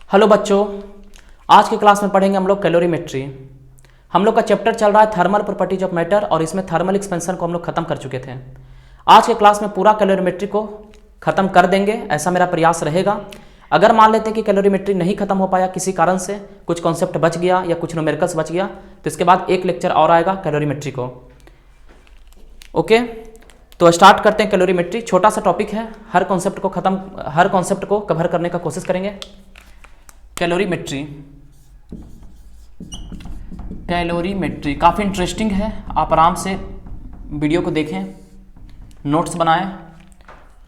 Hello बच्चों, आज की क्लास में पढ़ेंगे हम लोग कैलोरीमेट्री। हम लोग का चैप्टर चल रहा है थर्मल प्रॉपर्टीज ऑफ मैटर और इसमें थर्मल एक्सपेंशन को हम लोग खत्म कर चुके थे। आज के क्लास में पूरा कैलोरीमेट्री को खत्म कर देंगे, ऐसा मेरा प्रयास रहेगा। अगर मान लेते हैं कि कैलोरीमेट्री नहीं खत्म हो पाया किसी कारण से, कुछ कॉन्सेप्ट बच गया या कुछ न्यूमेरिकल्स बच गया, तो इसके बाद एक लेक्चर और आएगा कैलोरीमेट्री को। ओके, तो स्टार्ट करते हैं कैलोरीमेट्री। छोटा सा टॉपिक है, हर कॉन्सेप्ट को कवर करने का कोशिश करेंगे। कैलोरीमेट्री काफ़ी इंटरेस्टिंग है, आप आराम से वीडियो को देखें, नोट्स बनाएं,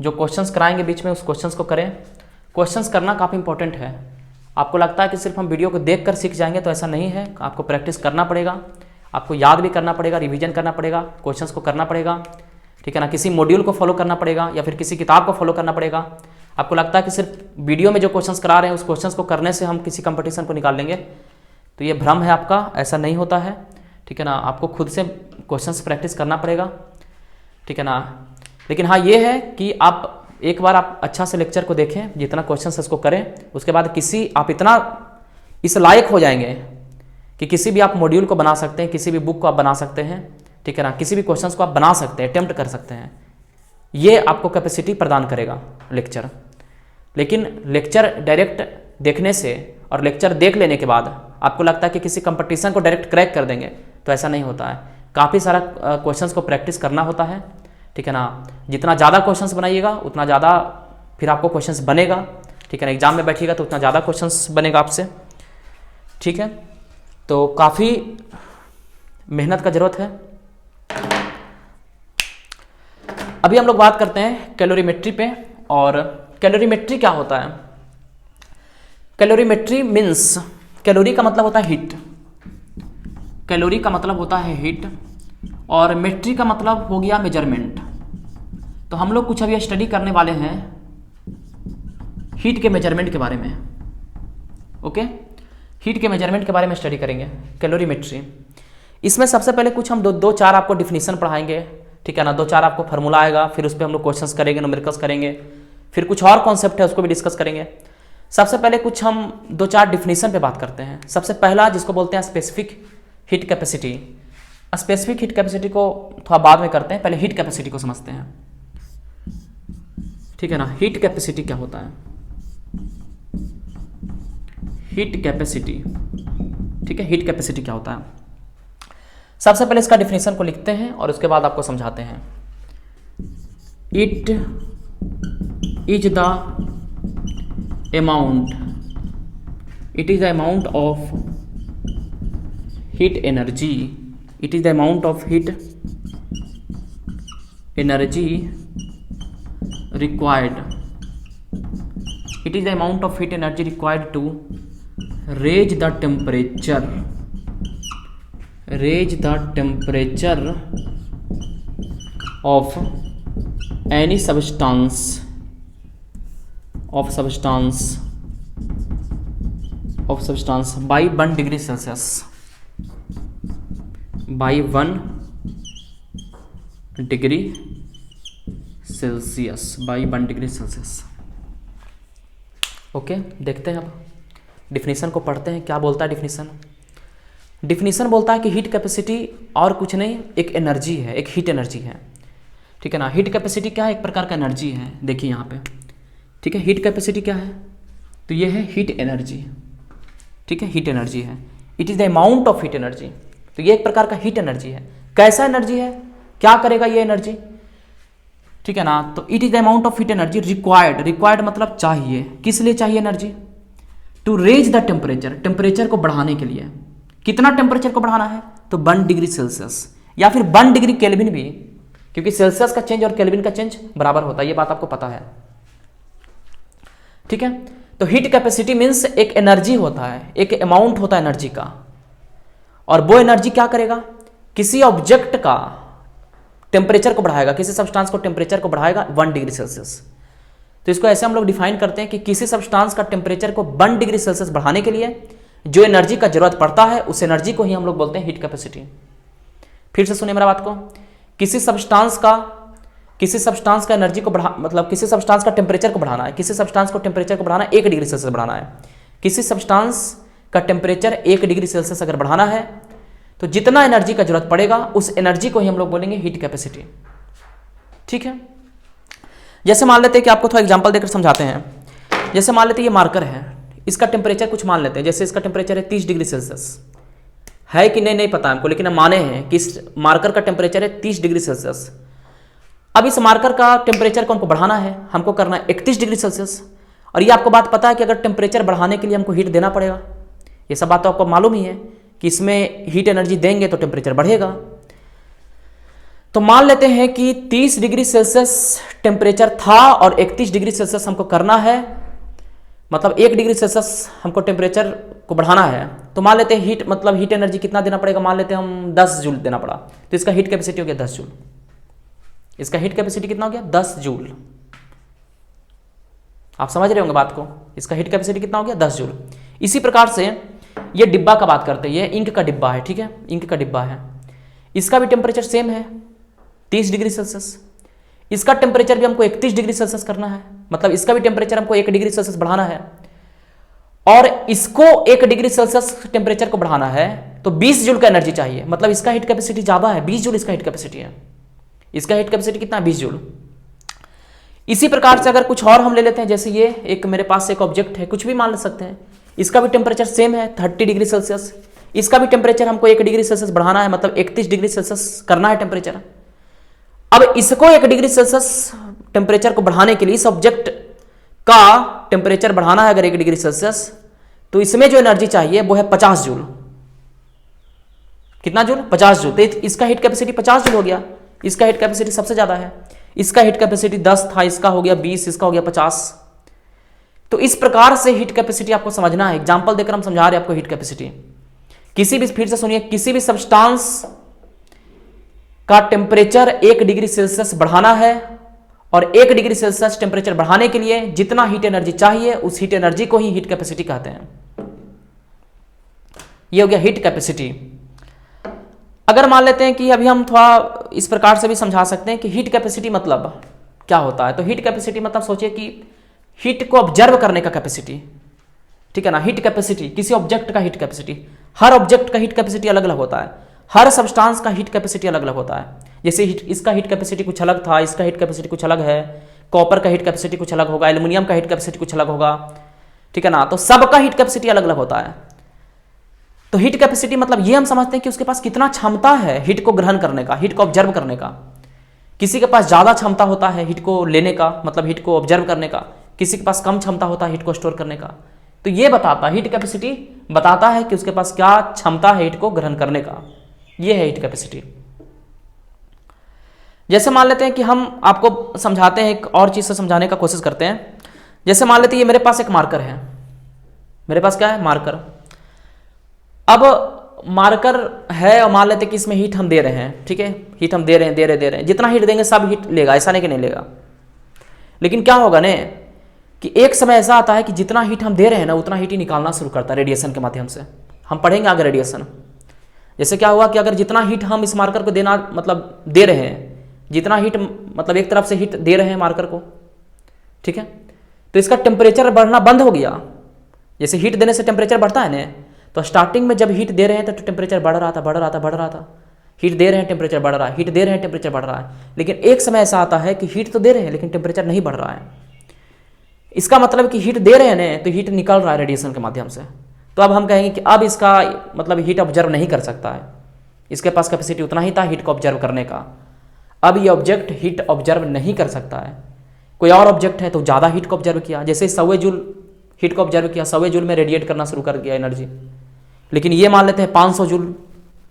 जो क्वेश्चंस कराएंगे बीच में उस क्वेश्चंस को करें। क्वेश्चंस करना काफ़ी इंपॉर्टेंट है। आपको लगता है कि सिर्फ हम वीडियो को देखकर सीख जाएंगे, तो ऐसा नहीं है। आपको प्रैक्टिस करना पड़ेगा, आपको याद भी करना पड़ेगा, रिवीजन करना पड़ेगा, क्वेश्चंस को करना पड़ेगा, ठीक है ना। किसी मॉड्यूल को फॉलो करना पड़ेगा या फिर किसी किताब को फॉलो करना पड़ेगा। आपको लगता है कि सिर्फ वीडियो में जो क्वेश्चंस करा रहे हैं उस क्वेश्चंस को करने से हम किसी कंपटीशन को निकाल लेंगे, तो ये भ्रम है आपका, ऐसा नहीं होता है, ठीक है ना। आपको खुद से क्वेश्चंस प्रैक्टिस करना पड़ेगा, ठीक है ना। लेकिन हाँ, ये है कि आप एक बार आप अच्छा से लेक्चर को देखें, जितना क्वेश्चंस है उसको करें, उसके बाद आप इतना इस लायक हो जाएंगे कि किसी भी आप मॉड्यूल को बना सकते हैं, किसी भी बुक को आप बना सकते हैं, ठीक है ना। किसी भी क्वेश्चंस को आप बना सकते हैं, अटेम्प्ट कर सकते हैं। ये आपको कैपेसिटी प्रदान करेगा लेक्चर। लेकिन लेक्चर डायरेक्ट देखने से और लेक्चर देख लेने के बाद आपको लगता है कि किसी कंपटीशन को डायरेक्ट क्रैक कर देंगे, तो ऐसा नहीं होता है। काफ़ी सारा क्वेश्चंस को प्रैक्टिस करना होता है, ठीक है ना। जितना ज़्यादा क्वेश्चंस बनाइएगा उतना ज़्यादा फिर आपको क्वेश्चंस बनेगा, ठीक है ना। एग्जाम में बैठिएगा तो उतना ज़्यादा क्वेश्चंस बनेगा आपसे, ठीक है। तो काफ़ी मेहनत का ज़रूरत है। अभी हम लोग बात करते हैं कैलोरीमेट्री पे। और कैलोरीमेट्री क्या होता है? कैलोरीमेट्री मीन्स, कैलोरी का मतलब होता है हीट, कैलोरी का मतलब होता है हीट, और मेट्री का मतलब हो गया मेजरमेंट। तो हम लोग कुछ अभी स्टडी करने वाले हैं हीट के मेजरमेंट के बारे में। ओके, हीट के मेजरमेंट के बारे में स्टडी करेंगे कैलोरीमेट्री। इसमें सबसे पहले कुछ हम दो चार आपको डिफिनीशन पढ़ाएंगे, ठीक है ना। 2-4 आपको फार्मूला आएगा, फिर उस पर हम लोग क्वेश्चंस करेंगे, न्यूमेरिकल्स करेंगे, फिर कुछ और कॉन्सेप्ट है उसको भी डिस्कस करेंगे। सबसे पहले कुछ हम 2-4 डिफिनीशन पे बात करते हैं। सबसे पहला जिसको बोलते हैं specific heat capacity. Specific heat capacity को थोड़ा बाद में करते हैं, पहले हीट कैपेसिटी को समझते हैं, ठीक है ना। हीट कैपेसिटी क्या होता है? हीट कैपेसिटी, ठीक है। हीट कैपेसिटी क्या होता है? सबसे पहले इसका डिफिनीशन को लिखते हैं और उसके बाद आपको समझाते हैं। It is the amount, it is the amount of heat energy, it is the amount of heat energy required, it is the amount of heat energy required to raise the temperature, raise the temperature of any substance by 1 degree Celsius, by 1 degree Celsius, by 1 degree Celsius। Okay, देखते हैं अब definition को पढ़ते हैं। क्या बोलता है definition? Definition बोलता है कि हीट कैपेसिटी और कुछ नहीं, एक एनर्जी है, एक हीट एनर्जी है, ठीक है ना। हीट कैपेसिटी क्या है? एक प्रकार का एनर्जी है। देखिए यहाँ पे, ठीक है। हीट कैपेसिटी क्या है? तो ये है हीट एनर्जी, ठीक है। हीट एनर्जी है, it is the amount of heat energy. तो ये एक प्रकार का हीट एनर्जी है। कैसा एनर्जी है? क्या करेगा ये एनर्जी, ठीक है ना। तो it is the amount of heat energy required, required मतलब चाहिए। किस लिए चाहिए energy? To raise the temperature, temperature को बढ़ाने के लिए। कितना टेम्परेचर को बढ़ाना है? तो 1 डिग्री सेल्सियस या फिर 1 डिग्री केल्विन भी, क्योंकि सेल्सियस का चेंज और केल्विन का चेंज बराबर होता है, ये बात आपको पता है, ठीक है। तो हीट कैपेसिटी मीन्स एक एनर्जी होता है, एक अमाउंट होता है एनर्जी का, और वो एनर्जी क्या करेगा? किसी ऑब्जेक्ट का टेम्परेचर को बढ़ाएगा, किसी सब्सटेंस को टेम्परेचर को बढ़ाएगा 1 डिग्री सेल्सियस। तो इसको ऐसे हम लोग डिफाइन करते हैं कि किसी सब्सटेंस का टेम्परेचर को 1 डिग्री सेल्सियस बढ़ाने के लिए जो एनर्जी का जरूरत पड़ता है, उस एनर्जी को ही हम लोग बोलते हैं हीट कैपेसिटी। फिर से सुनिए मेरा बात को। किसी सब्सटेंस का एनर्जी को बढ़ा, मतलब किसी सब्सटेंस का टेम्परेचर को बढ़ाना है, किसी सब्सटेंस को टेम्परेचर को बढ़ाना 1 डिग्री सेल्सियस बढ़ाना है, किसी सब्सटेंस का टेम्परेचर 1 डिग्री सेल्सियस अगर बढ़ाना है तो जितना एनर्जी का जरूरत पड़ेगा उस एनर्जी को ही हम लोग बोलेंगे हीट कैपेसिटी। ठीक है, जैसे मान लेते हैं कि आपको थोड़ा एग्जांपल देकर समझाते हैं। जैसे मान लेते हैं ये मार्कर है, इसका टेम्परेचर कुछ मान लेते हैं, जैसे इसका टेम्परेचर है 30 डिग्री सेल्सियस, है कि नहीं पता हमको, लेकिन हम माने हैं कि इस मार्कर का टेम्परेचर है 30 डिग्री सेल्सियस। अब इस मार्कर का टेम्परेचर को हमको बढ़ाना है, हमको करना है 31 डिग्री सेल्सियस। और ये आपको बात पता है कि अगर टेम्परेचर बढ़ाने के लिए हमको हीट देना पड़ेगा, ये सब बात तो आपको मालूम ही है कि इसमें हीट एनर्जी देंगे तो टेम्परेचर बढ़ेगा। तो मान लेते हैं कि 30 डिग्री सेल्सियस टेम्परेचर था और 31 डिग्री सेल्सियस हमको करना है, मतलब 1 डिग्री सेल्सियस हमको टेम्परेचर को बढ़ाना है। तो मान लेते हैं हीट एनर्जी कितना देना पड़ेगा, मान लेते हैं हम 10 जूल देना पड़ा, तो इसका हीट कैपेसिटी हो गया 10 जूल। इसका हीट कैपेसिटी कितना हो गया 10 जूल। आप समझ रहे होंगे बात को, इसका हीट कैपेसिटी कितना हो गया 10 जूल। इसी प्रकार से ये डिब्बा का बात करते हैं, ये इंक का डिब्बा है, ठीक है, इंक का डिब्बा है, इसका भी टेम्परेचर सेम है 30 डिग्री सेल्सियस। इसका टेम्परेचर भी हमको 31 डिग्री सेल्सियस करना है, मतलब इसका भी टेम्परेचर हमको 1 डिग्री सेल्सियस बढ़ाना है, और इसको 1 डिग्री सेल्सियस टेम्परेचर को बढ़ाना है तो 20 जूल का एनर्जी चाहिए, मतलब इसका हीट कैपेसिटी ज्यादा है, 20 जूल इसका हीट कैपेसिटी है। इसका हीट कैपेसिटी कितना है 20 जूल। इसी प्रकार से अगर कुछ और हम ले लेते हैं, जैसे ये एक मेरे पास एक ऑब्जेक्ट है, कुछ भी मान ले सकते हैं, इसका भी टेम्परेचर सेम है 30 डिग्री सेल्सियस। इसका भी टेम्परेचर हमको 1 डिग्री सेल्सियस बढ़ाना है, मतलब 31 डिग्री सेल्सियस करना है टेम्परेचर। अब इसको 1 डिग्री सेल्सियस टेम्परेचर को बढ़ाने के लिए इस ऑब्जेक्ट का टेम्परेचर बढ़ाना है अगर 1 डिग्री सेल्सियस, तो इसमें जो एनर्जी चाहिए वो है 50 जूल। कितना जूल 50 जूल। तो इसका हीट कैपेसिटी 50 जूल हो गया, इसका हीट कैपेसिटी सबसे ज्यादा है, इसका हीट कैपेसिटी 10 था, इसका हो गया 20, इसका हो गया 50। तो इस प्रकार से हीट कैपेसिटी आपको समझना है, एग्जांपल देकर हम समझा रहे हैं आपको हीट कैपेसिटी। किसी भी, फिर से सुनिए, किसी भी सब्सटेंस का टेम्परेचर 1 डिग्री सेल्सियस बढ़ाना है और 1 डिग्री सेल्सियस टेम्परेचर बढ़ाने के लिए जितना हीट एनर्जी चाहिए उस हीट एनर्जी को ही हीट कैपेसिटी कहते हैं। यह हो गया हीट कैपेसिटी। अगर मान लेते हैं कि अभी हम थोड़ा इस प्रकार से भी समझा सकते हैं कि हीट कैपेसिटी मतलब क्या होता है। तो हीट कैपेसिटी मतलब सोचिए कि हीट को ऑब्जर्व करने का कैपेसिटी, ठीक है ना, हीट कैपेसिटी किसी ऑब्जेक्ट का हीट कैपेसिटी, हर ऑब्जेक्ट का हीट कैपेसिटी अलग अलग होता है, हर सब्सटेंस का हीट कैपेसिटी अलग अलग होता है। जैसे इसका हीट कैपेसिटी कुछ अलग था, इसका हीट कैपेसिटी कुछ अलग है, कॉपर का हीट कैपेसिटी कुछ अलग होगा, एल्यूमिनियम का हीट कैपेसिटी कुछ अलग होगा, ठीक है ना। तो सबका हीट कैपेसिटी अलग अलग होता है। तो हीट कैपेसिटी मतलब ये हम समझते हैं कि उसके पास कितना क्षमता है हीट को ग्रहण करने का, हीट को ऑब्जर्व करने का। किसी के पास ज्यादा क्षमता होता है हीट को लेने का, मतलब हीट को ऑब्जर्व करने का, किसी के पास कम क्षमता होता है हीट को स्टोर करने का। तो ये बताता है, हीट कैपेसिटी बताता है कि उसके पास क्या क्षमता है हीट को ग्रहण करने का। ये है हीट कैपेसिटी। जैसे मान लेते हैं कि हम आपको समझाते हैं, एक और चीज से समझाने का कोशिश करते हैं। जैसे मान लेते हैं ये मेरे पास एक मार्कर है, मेरे पास क्या है मार्कर। अब मार्कर है और मान लेते हैं कि इसमें हीट हम दे रहे हैं, ठीक है, हीट हम दे रहे हैं, जितना हीट देंगे सब हीट लेगा, ऐसा नहीं कि नहीं लेगा। लेकिन क्या होगा ने कि एक समय ऐसा आता है कि जितना हीट हम दे रहे हैं ना उतना हीट ही निकालना शुरू करता है रेडिएशन के माध्यम से। हम पढ़ेंगे आगे रेडिएशन। जैसे क्या हुआ कि अगर जितना हीट हम इस मार्कर को देना मतलब दे रहे हैं, जितना हीट मतलब एक तरफ से हीट दे रहे हैं मार्कर को, ठीक है, तो इसका टेम्परेचर बढ़ना बंद हो गया। जैसे हीट देने से टेम्परेचर बढ़ता है ना, तो स्टार्टिंग में जब हीट दे रहे हैं तो टेम्परेचर बढ़ रहा था, हीट दे रहे हैं टेम्परेचर बढ़ रहा है, हीट दे रहे हैं टेम्परेचर बढ़ रहा है। लेकिन एक समय ऐसा आता है कि हीट तो दे रहे हैं लेकिन टेम्परेचर नहीं बढ़ रहा है। इसका मतलब कि हीट दे रहे हैं ना तो हीट निकल रहा है रेडिएशन के माध्यम से। तो अब हम कहेंगे कि अब इसका मतलब हीट ऑब्जर्व नहीं कर सकता है, इसके पास कैपेसिटी उतना ही था हीट को ऑब्जर्व करने का। अब ये ऑब्जेक्ट हीट ऑब्जर्व नहीं कर सकता है। कोई और ऑब्जेक्ट है तो ज़्यादा हीट को ऑब्जर्व किया, जैसे 100 जूल हीट को ऑब्जर्व किया, 100 जूल में रेडिएट करना शुरू कर दिया एनर्जी। लेकिन ये मान लेते हैं 500 जूल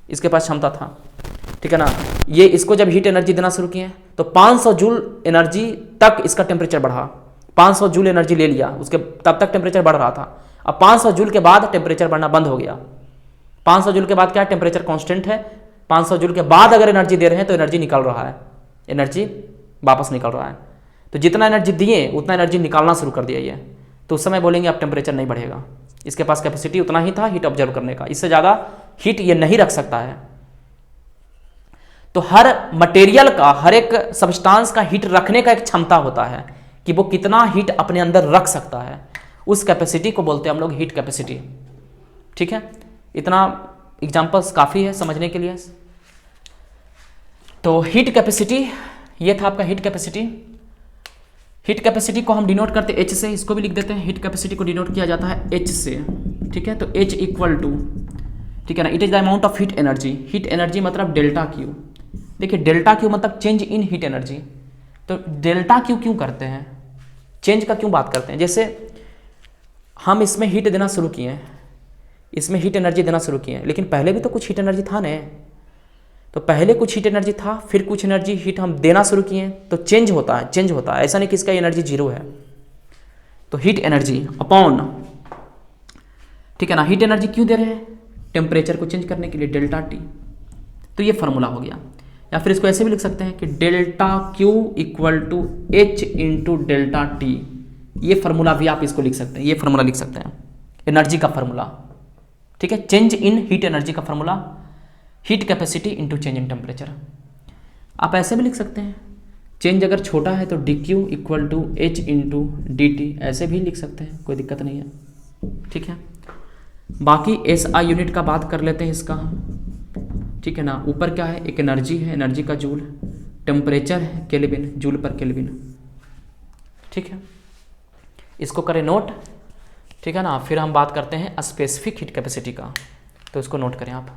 इसके पास क्षमता था, ठीक है ना। ये इसको जब हीट एनर्जी देना शुरू किए तो 500 जूल एनर्जी तक इसका टेम्परेचर बढ़ा, 500 जूल एनर्जी ले लिया उसके, तब तक टेम्परेचर बढ़ रहा था। अब 500 जूल के बाद टेम्परेचर बढ़ना बंद हो गया। 500 जूल के बाद क्या टेम्परेचर कांस्टेंट है, 500 जूल के बाद अगर एनर्जी दे रहे हैं तो एनर्जी निकल रहा है, एनर्जी वापस निकल रहा है। तो जितना एनर्जी दिए उतना एनर्जी निकालना शुरू कर दिया ये, तो उस समय बोलेंगे अब टेम्परेचर नहीं बढ़ेगा, इसके पास कैपेसिटी उतना ही था हीट ऑब्जर्व करने का, इससे ज़्यादा हीट ये नहीं रख सकता है। तो हर मटेरियल का, हर एक सब्सटेंस का हीट रखने का एक क्षमता होता है कि वो कितना हीट अपने अंदर रख सकता है। उस कैपेसिटी को बोलते हैं हम लोग हीट कैपेसिटी। ठीक है, इतना एग्जाम्पल्स काफ़ी है समझने के लिए। तो हीट कैपेसिटी, ये था आपका हीट कैपेसिटी। हीट कैपेसिटी को हम डिनोट करते हैं H से, इसको भी लिख देते हैं। हीट कैपेसिटी को डिनोट किया जाता है H से। ठीक है, तो H इक्वल टू, ठीक है ना, it is the amount of heat energy. Heat energy मतलब डेल्टा क्यू। देखिए डेल्टा क्यू मतलब चेंज इन हीट एनर्जी। तो डेल्टा क्यू क्यों करते हैं, चेंज का क्यों बात करते हैं? जैसे हम इसमें हीट देना शुरू किए हैं, इसमें हीट एनर्जी देना शुरू किए हैं, लेकिन पहले भी तो कुछ हीट एनर्जी था ना। तो पहले कुछ हीट एनर्जी था, फिर कुछ एनर्जी हीट हम देना शुरू किए, तो चेंज होता है, चेंज होता है। ऐसा नहीं कि इसका एनर्जी जीरो है। तो हीट एनर्जी अपॉन, ठीक है ना, हीट एनर्जी क्यों दे रहे हैं? टेम्परेचर को चेंज करने के लिए, डेल्टा टी। तो ये फॉर्मूला हो गया। या फिर इसको ऐसे भी लिख सकते हैं कि delta Q equal to H into delta T. ये फॉर्मूला भी आप इसको लिख सकते हैं, ये फॉर्मूला लिख सकते हैं, एनर्जी का फॉर्मूला। ठीक है, चेंज इन हीट एनर्जी का formula heat capacity into change in temperature. आप ऐसे भी लिख सकते हैं, चेंज अगर छोटा है तो D Q equal to H into D T, ऐसे भी लिख सकते हैं, कोई दिक्कत नहीं है। ठीक है, बाकी एस आई यूनिट का बात कर लेते हैं इसका। ठीक है ना, ऊपर क्या है, एक एनर्जी है, एनर्जी का जूल, टेम्परेचर है केल्विन, जूल पर केल्विन। ठीक है, इसको करें नोट। ठीक है ना, फिर हम बात करते हैं स्पेसिफिक हीट कैपेसिटी का, तो इसको नोट करें आप।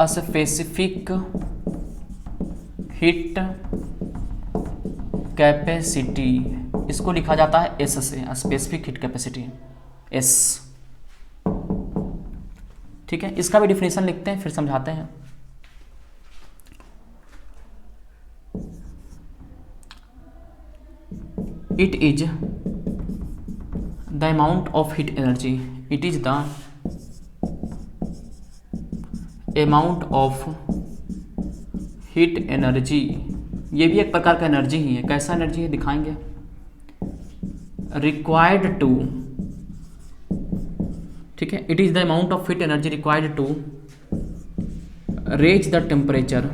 स्पेसिफिक हीट कैपेसिटी, इसको लिखा जाता है एस से, स्पेसिफिक हीट कैपेसिटी एस। ठीक है, इसका भी डिफिनेशन लिखते हैं फिर समझाते हैं। It is the amount of heat energy, it is the amount of heat energy. ये भी एक प्रकार का एनर्जी ही है। कैसा एनर्जी है दिखाएंगे। रिक्वायर्ड टू, ठीक है, it is the amount of heat energy required to raise the temperature,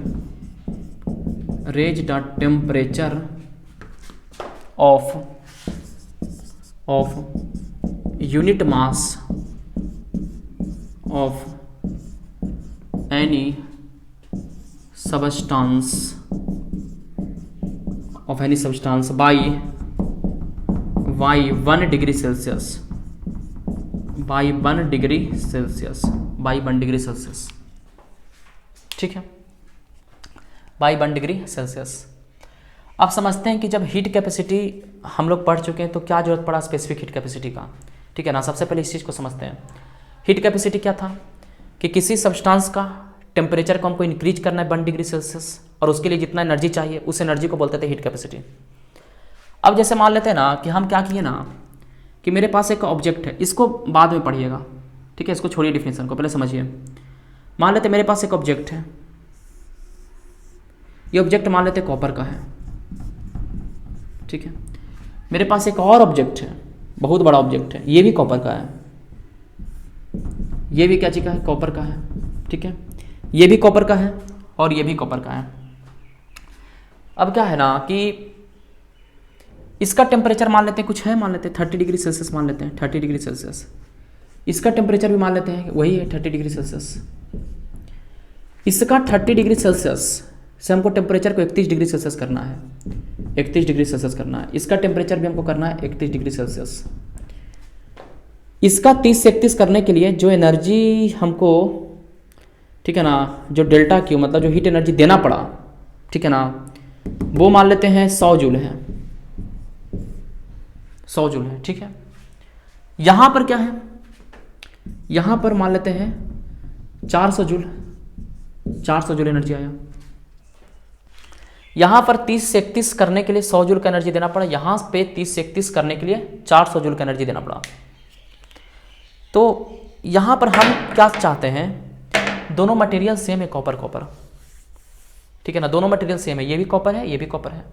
raise the temperature of unit mass of any substance by 1 degree Celsius, by 1 degree Celsius, by 1 degree Celsius। ठीक है, by 1 degree Celsius। आप समझते हैं कि जब heat capacity हम लोग पढ़ चुके हैं तो क्या जरूरत पड़ा स्पेसिफिक हीट कैपेसिटी का। ठीक है ना, सबसे पहले इस चीज़ को समझते हैं। हीट कैपेसिटी क्या था कि किसी सब्सटेंस का टेम्परेचर को हमको इंक्रीज करना है 1 डिग्री सेल्सियस, और उसके लिए जितना एनर्जी चाहिए उस एनर्जी को बोलते थे हीट कैपेसिटी। अब जैसे मान लेते हैं ना कि हम क्या किए ना कि मेरे पास एक ऑब्जेक्ट है, इसको बाद में पढ़िएगा। ठीक है, इसको छोड़िए, डिफिनेशन को पहले समझिए। मान लेते मेरे पास एक ऑब्जेक्ट है, ये ऑब्जेक्ट मान लेते कॉपर का है। ठीक है, मेरे पास एक और ऑब्जेक्ट है, बहुत बड़ा ऑब्जेक्ट है, ये भी कॉपर का है, ये भी क्या चीज का है, कॉपर का है। ठीक है, ये भी कॉपर का है और ये भी कॉपर का है। अब क्या है ना कि इसका टेम्परेचर मान लेते हैं कुछ है, मान लेते हैं 30 डिग्री सेल्सियस, मान लेते हैं 30 डिग्री सेल्सियस। इसका टेम्परेचर भी मान लेते हैं वही है 30 डिग्री सेल्सियस। इसका 30 डिग्री सेल्सियस से हमको टेम्परेचर को 31 डिग्री सेल्सियस करना है, 31 डिग्री सेल्सियस करना है। इसका टेम्परेचर भी हमको करना है 31 डिग्री सेल्सियस। इसका 30 से 31 करने के लिए जो एनर्जी हमको, ठीक है ना, जो डेल्टा क्यू मतलब जो हीट एनर्जी देना पड़ा, ठीक है ना, वो मान लेते हैं 100 जूल है, 100 जूल है। ठीक है, यहां पर क्या है, यहां पर मान लेते हैं 400 जूल, 400 जूल एनर्जी आया। यहां पर 30 से 31 करने के लिए 100 जूल का एनर्जी देना पड़ा, यहां पे 30 से 31 करने के लिए 400 जूल का एनर्जी देना पड़ा। तो यहां पर हम क्या चाहते हैं, दोनों मटेरियल सेम है, कॉपर कॉपर। ठीक है ना, दोनों मटेरियल सेम है, ये भी कॉपर है, ये भी कॉपर है,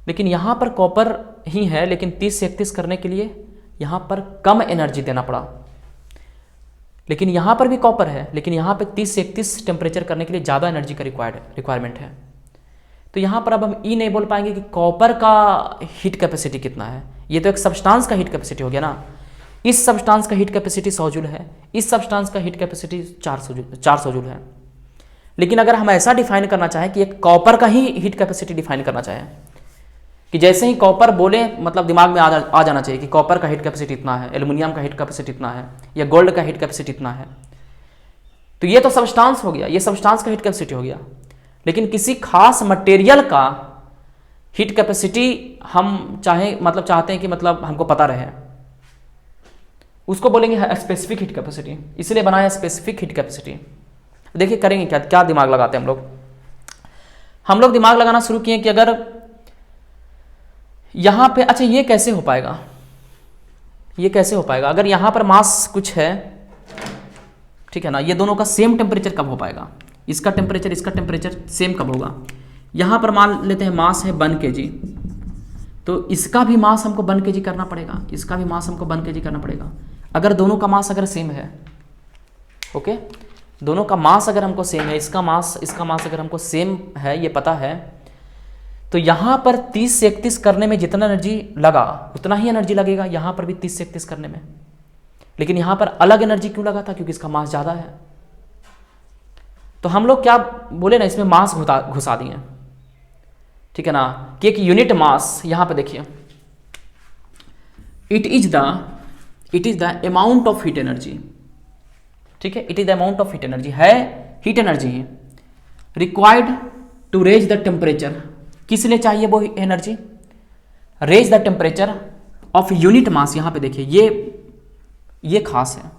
लेकिन यहाँ पर कॉपर ही है, लेकिन 30 से 31 करने के लिए यहाँ पर कम एनर्जी देना पड़ा। लेकिन यहाँ पर भी कॉपर है, लेकिन यहाँ पे 30 से 31 टेम्परेचर करने के लिए ज़्यादा एनर्जी का रिक्वायरमेंट है। तो यहाँ पर अब हम ई नहीं बोल पाएंगे कि कॉपर का हीट कैपेसिटी कितना है। ये तो एक सब्सटेंस का हीट कैपेसिटी हो गया ना। इस सब्सटेंस का हीट कैपेसिटी 100 जूल है, इस सब्सटेंस का हीट कैपेसिटी 400 जूल है। लेकिन अगर हम ऐसा डिफाइन करना चाहें कि एक कॉपर का ही हीट कैपेसिटी डिफाइन करना चाहें कि जैसे ही कॉपर बोले मतलब दिमाग में आ जाना चाहिए कि कॉपर का हीट कैपेसिटी इतना है, एल्युमिनियम का हीट कैपेसिटी इतना है, या गोल्ड का हीट कैपेसिटी इतना है, तो ये तो सब्सटेंस हो गया, ये सब्सटेंस का हीट कैपेसिटी हो गया। लेकिन किसी खास मटेरियल का हीट कैपेसिटी हम चाहते हैं कि मतलब हमको पता रहे, उसको बोलेंगे स्पेसिफिक हीट कैपेसिटी। इसलिए बनाया स्पेसिफिक हीट कैपेसिटी। देखिए करेंगे क्या क्या दिमाग लगाते हैं हम लोग दिमाग लगाना शुरू किए कि अगर यहां पे, अच्छा ये कैसे हो पाएगा, ये कैसे हो पाएगा अगर यहां पर मास कुछ है, ठीक है ना, ये दोनों का सेम टेम्परेचर कब हो पाएगा, इसका टेम्परेचर सेम कब होगा। यहां पर मान लेते हैं मास है 1 kg, तो इसका भी मास हमको 1 kg करना पड़ेगा, इसका भी मास हमको 1 kg करना पड़ेगा। अगर दोनों का मास अगर सेम है, ओके, दोनों का मास अगर हमको सेम है, इसका मास अगर हमको सेम है, ये पता है, तो यहां पर 30 से 31 करने में जितना एनर्जी लगा उतना ही एनर्जी लगेगा यहां पर भी 30 से 31 करने में। लेकिन यहां पर अलग एनर्जी क्यों लगा था, क्योंकि इसका मास ज्यादा है। तो हम लोग क्या बोले ना, इसमें मास घुसा दिए, ठीक है ना, कि एक यूनिट मास, यहां पे देखिए, it is the amount of heat energy, ठीक है, it is the amount of heat energy, है heat energy required to raise the temperature. किस लिए चाहिए वो energy, raise the temperature of unit mass. यहां पे देखिए ये खास है।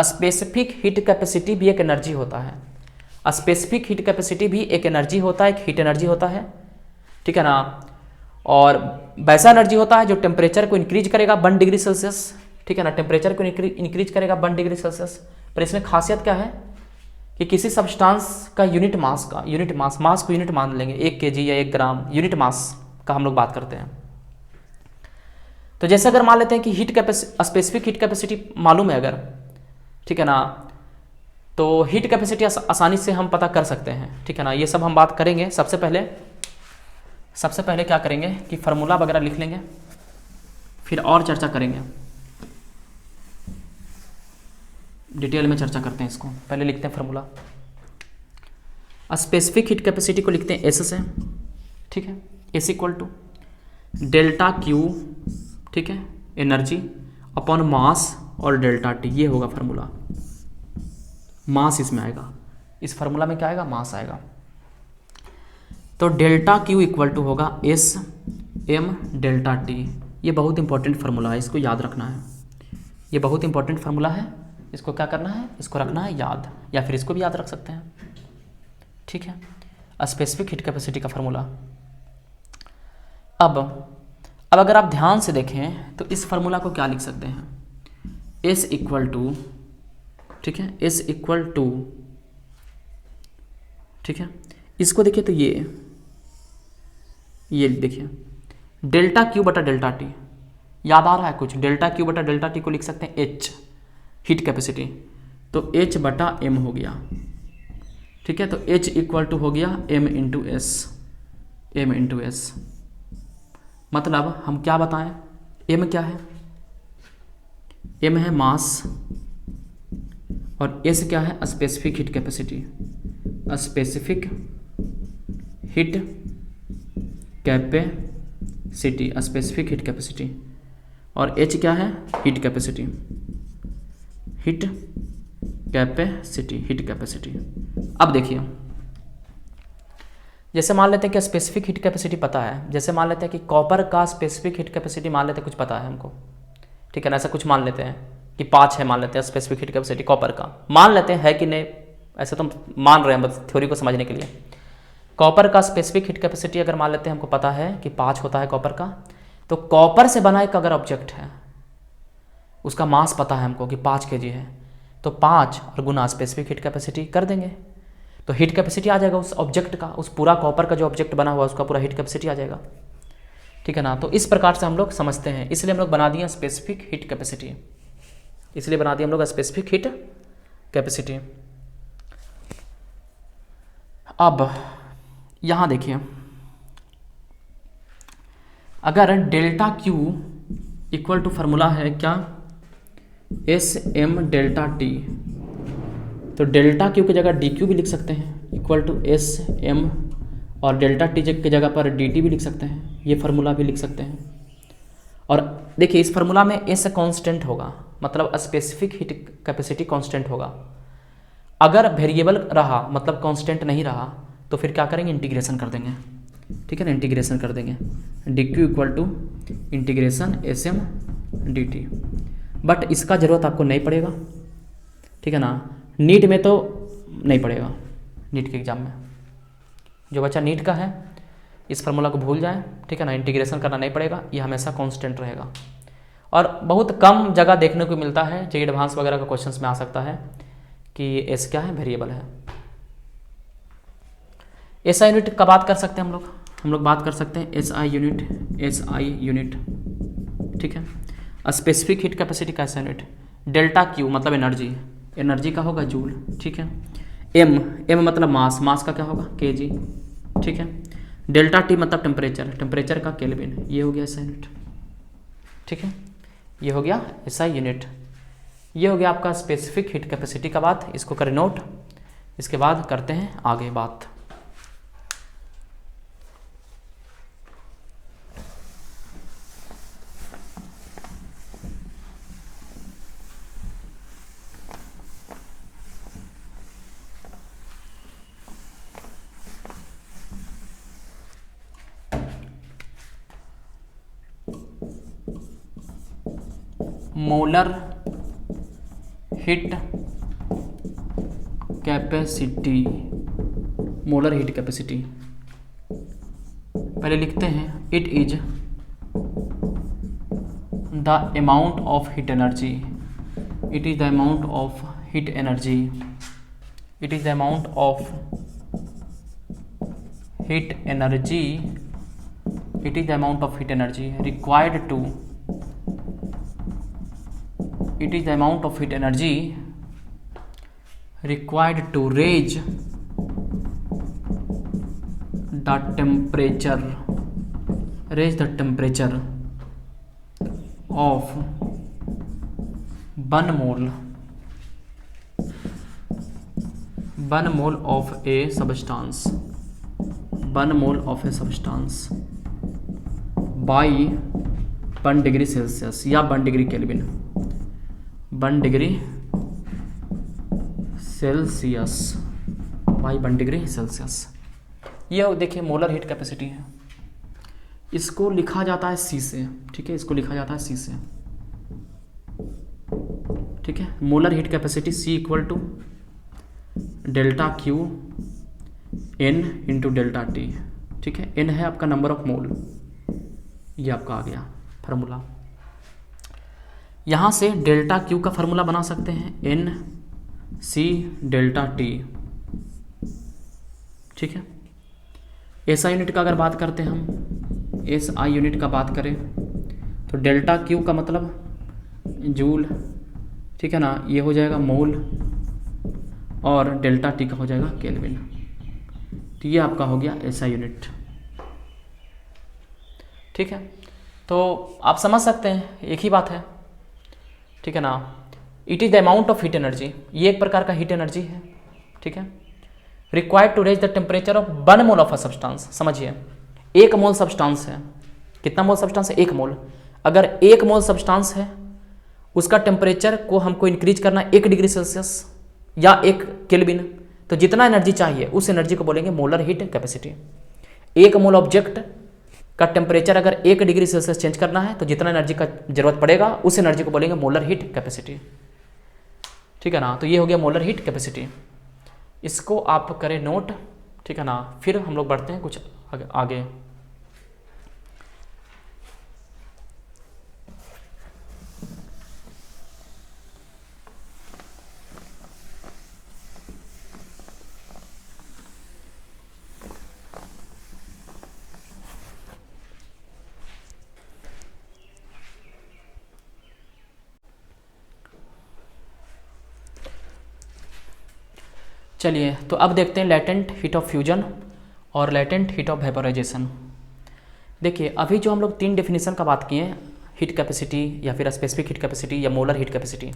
स्पेसिफिक हीट कैपेसिटी भी एक एनर्जी होता है, स्पेसिफिक हीट कैपेसिटी भी एक एनर्जी होता है, एक हीट एनर्जी होता है, ठीक है ना। और वैसा एनर्जी होता है जो टेम्परेचर को इंक्रीज करेगा 1 डिग्री सेल्सियस, ठीक है ना, टेम्परेचर को इंक्रीज करेगा 1 डिग्री सेल्सियस। पर इसमें खासियत क्या है कि किसी सब्सटेंस का यूनिट मास को यूनिट मान लेंगे, 1 kg या 1 ग्राम यूनिट मास का हम लोग बात करते हैं। तो जैसे अगर मान लेते हैं कि स्पेसिफिक हीट कैपेसिटी मालूम है अगर, ठीक है ना, तो हीट कैपेसिटी आसानी से हम पता कर सकते हैं, ठीक है ना। ये सब हम बात करेंगे। सबसे पहले क्या करेंगे कि फार्मूला वगैरह लिख लेंगे, फिर और चर्चा करेंगे, डिटेल में चर्चा करते हैं इसको। पहले लिखते हैं फार्मूला। स्पेसिफिक हीट कैपेसिटी को लिखते हैं एस से, ठीक है, S equal to delta Q, ठीक है, एनर्जी अपॉन मास और डेल्टा टी, ये होगा फार्मूला। मास इसमें आएगा, इस फार्मूला में क्या आएगा, मास आएगा। तो डेल्टा क्यू इक्वल टू होगा एस एम डेल्टा टी। ये बहुत इंपॉर्टेंट फार्मूला है, इसको याद रखना है, ये बहुत इंपॉर्टेंट फार्मूला है, इसको क्या करना है, इसको रखना है याद, या फिर इसको भी याद रख सकते हैं, ठीक है, स्पेसिफिक हीट कैपेसिटी का फार्मूला। अब अगर आप ध्यान से देखें तो इस फार्मूला को क्या लिख सकते हैं, एस इक्वल टू, ठीक है, एस इक्वल टू, ठीक है, इसको देखिए तो ये देखिए डेल्टा क्यू बटा डेल्टा टी, याद आ रहा है कुछ, डेल्टा क्यू बटा डेल्टा टी को लिख सकते हैं एच, हीट कैपेसिटी, तो H बटा M हो गया, ठीक है, तो H इक्वल टू हो गया M इंटू एस। मतलब हम क्या बताएं, M क्या है, M है मास और S क्या है, specific heat capacity, specific heat capacity, specific heat capacity, और H क्या है, हीट कैपेसिटी, हीट कैपेसिटी। अब देखिए, जैसे मान लेते हैं कि स्पेसिफिक हीट कैपेसिटी पता है, जैसे मान लेते हैं कि कॉपर का स्पेसिफिक हीट कैपेसिटी मान लेते हैं कुछ पता है हमको, ठीक है ना, ऐसा कुछ मान लेते हैं कि 5 है, मान लेते हैं स्पेसिफिक हीट कैपेसिटी कॉपर का, मान लेते हैं, है कि नहीं, ऐसे तो मान रहे हैं बस थ्योरी को समझने के लिए। कॉपर का स्पेसिफिक हीट कैपेसिटी अगर मान लेते हैं हमको पता है कि 5 होता है कॉपर का, तो कॉपर से बना एक अगर ऑब्जेक्ट है, उसका मास पता है हमको कि 5 kg है, तो 5 और गुना स्पेसिफिक हीट कैपेसिटी कर देंगे। तो हीट कैपेसिटी आ जाएगा उस ऑब्जेक्ट का, उस पूरा कॉपर का जो ऑब्जेक्ट बना हुआ उसका पूरा हीट कैपेसिटी आ जाएगा। ठीक है ना। तो इस प्रकार से हम लोग समझते हैं, इसलिए हम लोग बना दिए स्पेसिफिक हीट कैपेसिटी, इसलिए बना दिया हम लोग स्पेसिफिक हीट कैपेसिटी। अब यहाँ देखिए, अगर delta Q equal to formula है क्या, एस एम डेल्टा टी, तो डेल्टा क्यू की जगह डी क्यू भी लिख सकते हैं इक्वल टू एस एम, और डेल्टा टी की जगह पर डी टी भी लिख सकते हैं, ये फार्मूला भी लिख सकते हैं। और देखिए इस फार्मूला में एस कांस्टेंट होगा, मतलब स्पेसिफिक हीट कैपेसिटी कांस्टेंट होगा। अगर वेरिएबल रहा मतलब कांस्टेंट नहीं रहा तो फिर क्या करेंगे, इंटीग्रेशन कर देंगे। ठीक है ना, इंटीग्रेशन कर देंगे, D Q equal to integration S M D T. But इसका ज़रूरत आपको नहीं पड़ेगा, ठीक है ना, नीट में तो नहीं पड़ेगा, नीट के एग्ज़ाम में जो बच्चा नीट का है इस फार्मूला को भूल जाए, ठीक है ना, इंटीग्रेशन करना नहीं पड़ेगा, ये हमेशा कांस्टेंट रहेगा। और बहुत कम जगह देखने को मिलता है, जो एडवांस वगैरह का क्वेश्चंस में आ सकता है कि एस क्या है, वेरिएबल है। एस आई यूनिट का बात कर सकते हैं हम लोग बात कर सकते हैं एस आई यूनिट, ठीक है। स्पेसिफिक हीट कैपेसिटी का एसआई यूनिट, डेल्टा क्यू मतलब एनर्जी का होगा जूल, ठीक है। एम मतलब मास का क्या होगा, केजी, ठीक है। डेल्टा टी मतलब टेम्परेचर का केल्विन, ये हो गया एसआई यूनिट, ठीक है, ये हो गया एसआई यूनिट। ये हो गया आपका स्पेसिफिक हीट कैपेसिटी का बात, इसको करें नोट। इसके बाद करते हैं आगे बात। Molar heat capacity, molar heat capacity पहले लिखते हैं, it is the amount of heat energy, it is the amount of heat energy, it is the amount of heat energy, it is the amount of heat energy required to, it is the amount of heat energy required to raise the temperature of 1 mole of a substance, 1 mole of a substance by 1 degree Celsius या 1 degree kelvin, 1 degree Celsius by 1 degree Celsius. ये देखिए molar heat capacity है, इसको लिखा जाता है सी से, ठीक है, इसको लिखा जाता है सी से, ठीक है। Molar heat capacity C equal to delta Q N into delta T, ठीक है। एन है आपका नंबर ऑफ मोल, ये आपका आ गया फार्मूला। यहाँ से डेल्टा क्यू का फार्मूला बना सकते हैं, एन सी डेल्टा टी, ठीक है। एस आई यूनिट का अगर बात करते हैं हम, एस आई यूनिट का बात करें तो डेल्टा क्यू का मतलब जूल, ठीक है ना, ये हो जाएगा मोल, और डेल्टा टी का हो जाएगा केल्विन। तो ये आपका हो गया एस आई यूनिट, ठीक है। तो आप समझ सकते हैं एक ही बात है, ठीक है ना। It is the amount of heat energy, ये एक प्रकार का हीट एनर्जी है, ठीक है। Required to raise the temperature of 1 mole of a substance, समझिए 1 मोल सब्सटेंस है, कितना मोल सब्सटेंस है, 1 मोल। अगर 1 मोल सब्सटेंस है उसका टेम्परेचर को हमको इंक्रीज करना 1 डिग्री सेल्सियस या 1 केल्विन, तो जितना एनर्जी चाहिए उस एनर्जी को बोलेंगे मोलर हीट कैपेसिटी। 1 मोल ऑब्जेक्ट का टेम्परेचर अगर 1 डिग्री सेल्सियस चेंज करना है तो जितना एनर्जी का जरूरत पड़ेगा उस एनर्जी को बोलेंगे मोलर हीट कैपेसिटी, ठीक है ना। तो ये हो गया मोलर हीट कैपेसिटी, इसको आप करें नोट, ठीक है ना। फिर हम लोग बढ़ते हैं कुछ आगे। चलिए तो अब देखते हैं लेटेंट हीट ऑफ फ्यूजन और लेटेंट हीट ऑफ वेपोराइजेशन। देखिए अभी जो हम लोग 3 डेफिनेशन का बात किए, हीट कैपेसिटी या फिर स्पेसिफिक हीट कैपेसिटी या मोलर हीट कैपेसिटी,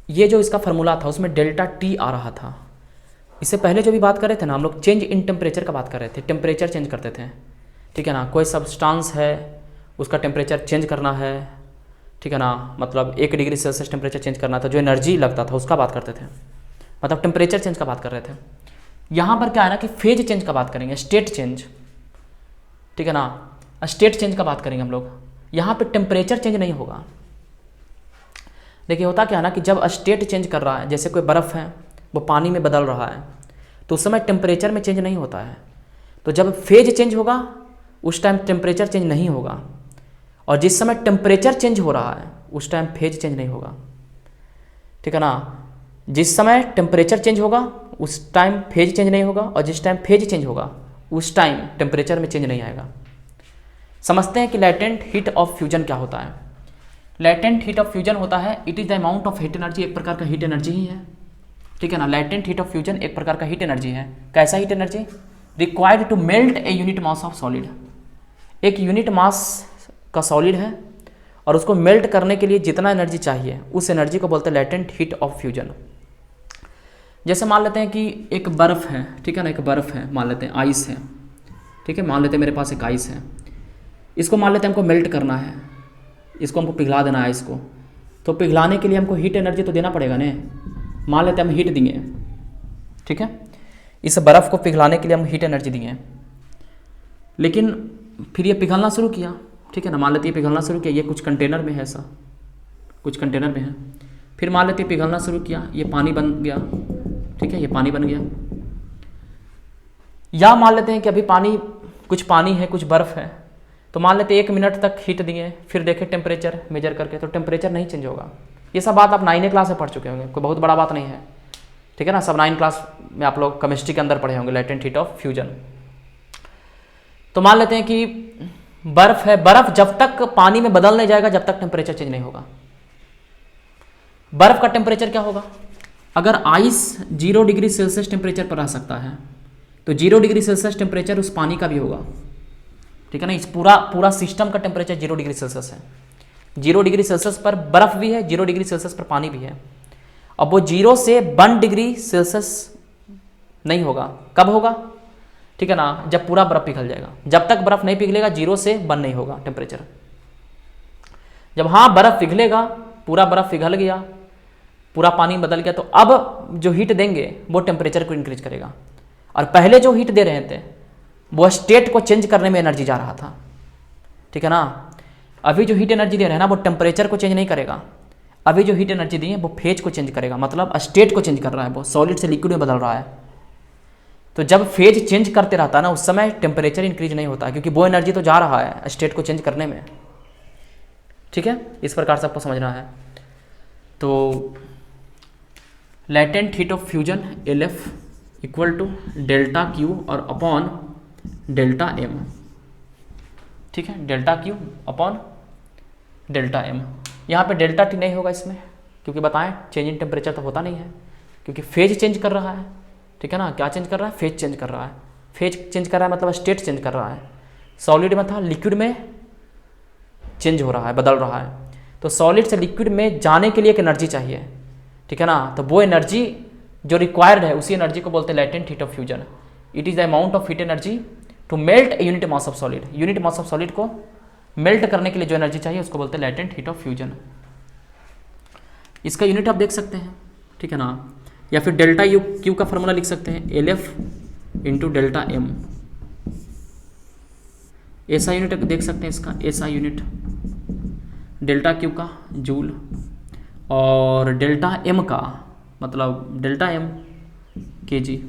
ये जो इसका फार्मूला था उसमें डेल्टा टी आ रहा था। इससे पहले जो भी बात कर रहे थे ना हम लोग चेंज इन टेम्परेचर का बात कर रहे थे, टेम्परेचर चेंज करते थे, ठीक है ना। कोई सब्सटेंस है उसका टेम्परेचर चेंज करना है, ठीक है ना, मतलब 1 डिग्री सेल्सियस टेम्परेचर चेंज करना था, जो एनर्जी लगता था उसका बात करते थे, मतलब टेम्परेचर चेंज का बात कर रहे थे। यहाँ पर क्या है ना कि फेज चेंज का बात करेंगे, स्टेट चेंज, ठीक है ना, स्टेट चेंज का बात करेंगे हम लोग। यहाँ पे टेम्परेचर चेंज नहीं होगा। देखिए होता क्या है ना कि जब स्टेट चेंज कर रहा है, जैसे कोई बर्फ़ है वो पानी में बदल रहा है, तो उस समय टेम्परेचर में चेंज नहीं होता है। तो जब फेज चेंज होगा उस टाइम टेम्परेचर चेंज नहीं होगा, और जिस समय टेम्परेचर चेंज हो रहा है उस टाइम फेज चेंज नहीं होगा, ठीक है ना। जिस समय टेम्परेचर चेंज होगा उस टाइम फेज चेंज नहीं होगा, और जिस टाइम फेज चेंज होगा उस टाइम टेम्परेचर में चेंज नहीं आएगा। समझते हैं कि लेटेंट हीट ऑफ फ्यूजन क्या होता है। लेटेंट हीट ऑफ फ्यूजन होता है, it is the amount of heat energy, एक प्रकार का हीट एनर्जी ही है, ठीक है ना। लेटेंट हीट ऑफ फ्यूजन एक प्रकार का हीट एनर्जी है। कैसा heat energy? Required to melt a unit mass of solid. एक यूनिट मास का सॉलिड है और उसको मेल्ट करने के लिए जितना एनर्जी चाहिए उस एनर्जी को बोलते हैं लेटेंट हीट ऑफ फ्यूजन। जैसे मान लेते हैं कि एक बर्फ़ है, ठीक है ना, एक बर्फ़ है, मान लेते हैं आइस है, ठीक है, मान लेते हैं मेरे पास एक आइस है, इसको मान लेते हैं हमको मेल्ट करना है, इसको हमको पिघला देना है इसको, तो पिघलाने के लिए हमको हीट एनर्जी तो देना पड़ेगा ना। मान लेते हैं हम हीट दिए, ठीक है, इस बर्फ़ को पिघलाने के लिए हम हीट एनर्जी दिए, लेकिन फिर ये पिघलना शुरू किया, ठीक है ना। मान लेते हैं पिघलना शुरू किया, ये कुछ कंटेनर में है, ऐसा कुछ कंटेनर में है, फिर मान लेते हैं पिघलना शुरू किया, ये पानी बन गया, ठीक है, ये पानी बन गया। या मान लेते हैं कि अभी कुछ पानी है, कुछ बर्फ़ है, तो मान लेते हैं 1 मिनट तक हीट दिए, फिर देखें टेम्परेचर मेजर करके, तो टेम्परेचर नहीं चेंज होगा। ये सब बात आप 9वीं क्लास में पढ़ चुके होंगे, कोई बहुत बड़ा बात नहीं है, ठीक है ना। सब 9वीं क्लास में आप लोग केमिस्ट्री के अंदर पढ़े होंगे लेटेंट हीट ऑफ फ्यूजन। तो मान लेते हैं कि बर्फ है, बर्फ जब तक पानी में बदल नहीं जाएगा जब तक टेम्परेचर चेंज नहीं होगा। बर्फ का टेम्परेचर क्या होगा? अगर आइस 0 डिग्री सेल्सियस टेम्परेचर पर रह सकता है तो 0 डिग्री सेल्सियस टेम्परेचर उस पानी का भी होगा, ठीक है ना। इस पूरा सिस्टम का टेम्परेचर 0 डिग्री सेल्सियस है। 0 डिग्री सेल्सियस पर बर्फ भी है, 0 डिग्री सेल्सियस पर पानी भी है। अब वो 0 से 1 डिग्री सेल्सियस नहीं होगा, कब होगा? ठीक है ना, जब पूरा बर्फ पिघल जाएगा। जब तक बर्फ नहीं पिघलेगा 0 से 1 नहीं होगा टेम्परेचर। जब हाँ बर्फ पिघलेगा, पूरा बर्फ पिघल गया, पूरा पानी बदल गया, तो अब जो हीट देंगे वो टेम्परेचर को इंक्रीज करेगा। और पहले जो हीट दे रहे थे वो स्टेट को चेंज करने में एनर्जी जा रहा था, ठीक है ना। अभी जो हीट एनर्जी दे रहे हैं ना वो टेम्परेचर को चेंज नहीं करेगा। अभी जो हीट एनर्जी दी है वो फेज को चेंज करेगा, मतलब स्टेट को चेंज कर रहा है, वो सॉलिड से लिक्विड में बदल रहा है। तो जब फेज चेंज करते रहता है ना उस समय टेम्परेचर इंक्रीज नहीं होता, क्योंकि वो एनर्जी तो जा रहा है स्टेट को चेंज करने में, ठीक है। इस प्रकार से आपको समझना है। तो latent heat of fusion LF equal to delta Q और अपॉन डेल्टा M, ठीक है, delta Q upon delta M। यहाँ पे डेल्टा T नहीं होगा इसमें, क्योंकि बताएं चेंज इन टेम्परेचर तो होता नहीं है, क्योंकि फेज चेंज कर रहा है, ठीक है ना। क्या चेंज कर रहा है? फेज चेंज कर रहा है। फेज चेंज कर रहा है मतलब स्टेट चेंज कर रहा है। सॉलिड में था, लिक्विड में चेंज हो रहा है, बदल रहा है। तो सॉलिड से लिक्विड में जाने के लिए एक एनर्जी चाहिए, ठीक है ना। तो वो एनर्जी जो रिक्वायर्ड है उसी एनर्जी को बोलते हैं latent heat of fusion. It is the amount of heat energy to melt a unit mass of solid. Unit mass of solid को मेल्ट करने के लिए जो एनर्जी चाहिए उसको बोलते हैं लेटेंट हीट ऑफ फ्यूजन। इसका यूनिट आप देख सकते हैं, ठीक है ना, या फिर डेल्टा Q का फॉर्मूला लिख सकते हैं LF इंटू डेल्टा M। ऐसा यूनिट देख सकते हैं इसका, ऐसा यूनिट डेल्टा Q का जूल और डेल्टा M का मतलब डेल्टा M kg,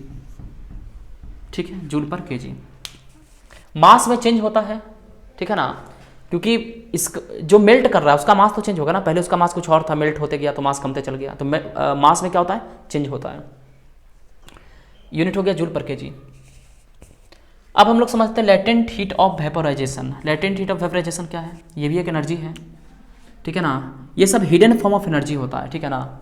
ठीक है, जूल पर kg। मास में चेंज होता है, ठीक है ना, क्योंकि इस जो मेल्ट कर रहा है उसका मास तो चेंज होगा ना। पहले उसका मास कुछ और था, मेल्ट होते गया तो मास कमते चल गया, तो मास में क्या होता है? चेंज होता है। यूनिट हो गया जूल पर kg। अब हम लोग समझते हैं latent heat of vaporisation. Latent heat of vaporisation क्या है? ये भी एक एनर्जी है, ठीक है ना। ये सब हिडन फॉर्म ऑफ एनर्जी होता है, ठीक है ना।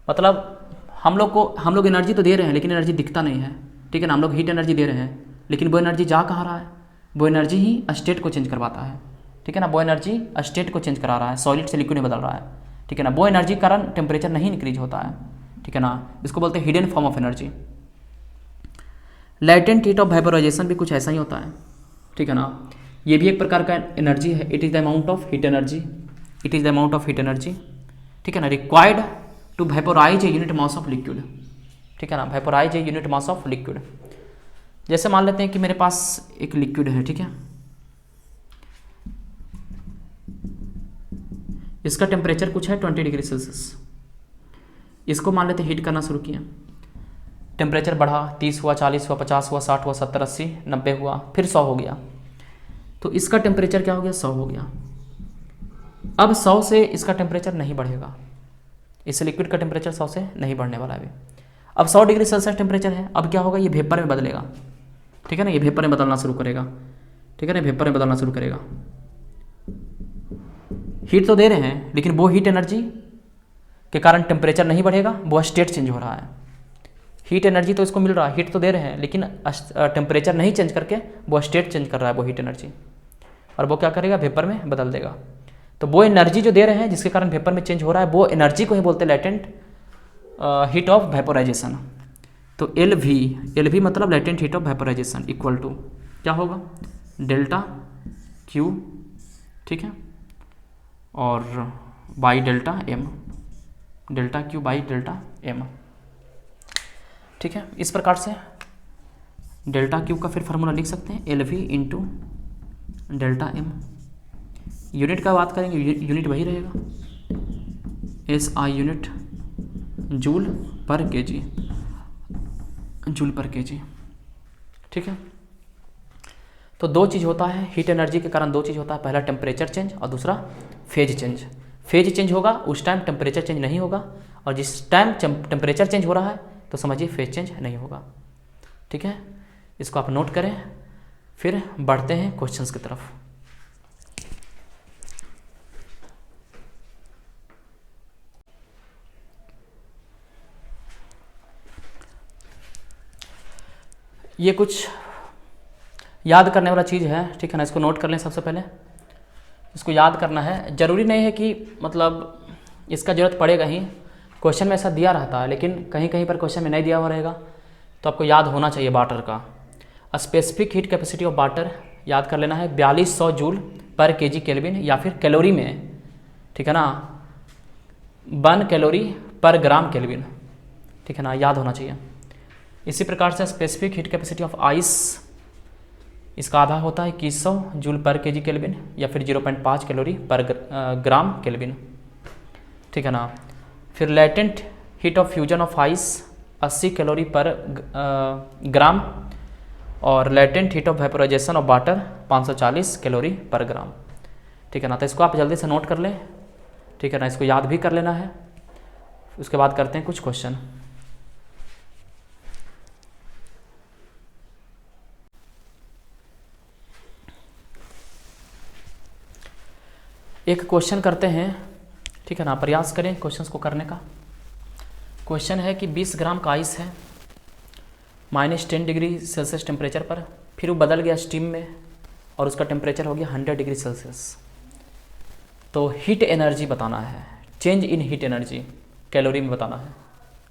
मतलब हम लोग एनर्जी तो दे रहे हैं लेकिन एनर्जी दिखता नहीं है, ठीक है ना। हम लोग हीट एनर्जी दे रहे हैं लेकिन वो एनर्जी जा कहाँ रहा है, वो एनर्जी ही स्टेट को चेंज करवाता है, ठीक है ना। वो एनर्जी स्टेट को चेंज करा रहा है, सॉलिड से लिक्विड में बदल रहा है, ठीक है ना। वो एनर्जी के कारण टेम्परेचर नहीं इंक्रीज होता है, ठीक है ना। इसको बोलते हैं hidden form of energy. Latent heat of vaporisation भी कुछ ऐसा ही होता है, ठीक है ना। ये भी एक प्रकार का एनर्जी है। It is the amount of heat energy, it is the amount of heat energy, ठीक है ना, required to vaporise a unit mass of liquid, ठीक है ना। Vaporise a unit mass of liquid. जैसे मान लेते हैं कि मेरे पास एक लिक्विड है, ठीक है। इसका टेम्परेचर कुछ है 20 डिग्री सेल्सियस। इसको मान लेते हैं हीट करना शुरू किया, टेम्परेचर बढ़ा, 30 हुआ, 40 हुआ, 50 हुआ, 60 हुआ, 70, 80, 90 हुआ, फिर 100 हो गया। तो इसका टेम्परेचर क्या हो गया, 100 हो गया। अब 100 से इसका टेम्परेचर नहीं बढ़ेगा, इस लिक्विड का टेम्परेचर 100 से नहीं बढ़ने वाला है अभी। अब 100 डिग्री सेल्सियस टेम्परेचर है, अब क्या होगा, ये वेपर में बदलेगा, ठीक है ना। ये वेपर में बदलना शुरू करेगा, ठीक है ना, वेपर में बदलना शुरू करेगा। हीट तो दे रहे हैं लेकिन वो हीट एनर्जी के कारण टेम्परेचर नहीं बढ़ेगा, वो स्टेट चेंज हो रहा है। हीट एनर्जी तो इसको मिल रहा है, हीट तो दे रहे हैं लेकिन टेम्परेचर नहीं चेंज करके वो स्टेट चेंज कर रहा है वो हीट एनर्जी, और वो क्या करेगा, वेपर में बदल देगा। तो वो एनर्जी जो दे रहे हैं जिसके कारण वेपर में चेंज हो रहा है, वो एनर्जी को ही बोलते हैं लैटेंट हीट ऑफ वेपोराइजेशन। तो एल वी मतलब latent heat of vaporisation equal to क्या होगा, डेल्टा क्यू, ठीक है, और by delta M, delta Q by delta M, ठीक है। इस प्रकार से डेल्टा क्यू का फिर फार्मूला लिख सकते हैं, L V into delta M. Unit का बात करेंगे, यूनिट वही रहेगा, एस आई यूनिट जूल पर केजी, जूल पर केजी, ठीक है। तो दो चीज़ होता है हीट एनर्जी के कारण, दो चीज़ होता है, पहला टेम्परेचर चेंज और दूसरा फेज चेंज। फेज चेंज होगा उस टाइम टेम्परेचर चेंज नहीं होगा, और जिस टाइम टेम्परेचर चेंज हो रहा है तो समझिए फेज चेंज नहीं होगा, ठीक है। इसको आप नोट करें, फिर बढ़ते हैं क्वेश्चंस की तरफ। ये कुछ याद करने वाला चीज़ है, ठीक है ना। इसको नोट कर लें सबसे पहले, इसको याद करना है। ज़रूरी नहीं है कि मतलब इसका ज़रूरत पड़ेगा ही, क्वेश्चन में ऐसा दिया रहता है लेकिन कहीं कहीं पर क्वेश्चन में नहीं दिया हुआ रहेगा, तो आपको याद होना चाहिए वाटर का। Specific heat capacity of water याद कर लेना है, 4200 जूल पर केजी केल्विन, या फिर कैलोरी में, ठीक है ना, 1 कैलोरी पर ग्राम केल्विन, ठीक है ना, याद होना चाहिए। इसी प्रकार से specific heat capacity of ice, इसका आधा होता है 2100 जूल पर केजी केल्विन, या फिर 0.5 कैलोरी पर ग्राम केल्विन, ठीक है ना। फिर latent heat of fusion of ice 80 calorie पर ग्राम, और latent heat of vaporisation of water 540 calorie पर ग्राम, ठीक है ना। तो इसको आप जल्दी से नोट कर लें, ठीक है ना, इसको याद भी कर लेना है। उसके बाद करते हैं कुछ क्वेश्चन। एक क्वेश्चन करते हैं, ठीक है ना, प्रयास करें क्वेश्चंस को करने का। क्वेश्चन है कि 20 ग्राम का आइस है -10 डिग्री सेल्सियस टेम्परेचर पर, फिर वो बदल गया स्टीम में और उसका टेम्परेचर हो गया 100 डिग्री सेल्सियस। तो हीट एनर्जी बताना है, change in heat energy calorie में बताना है,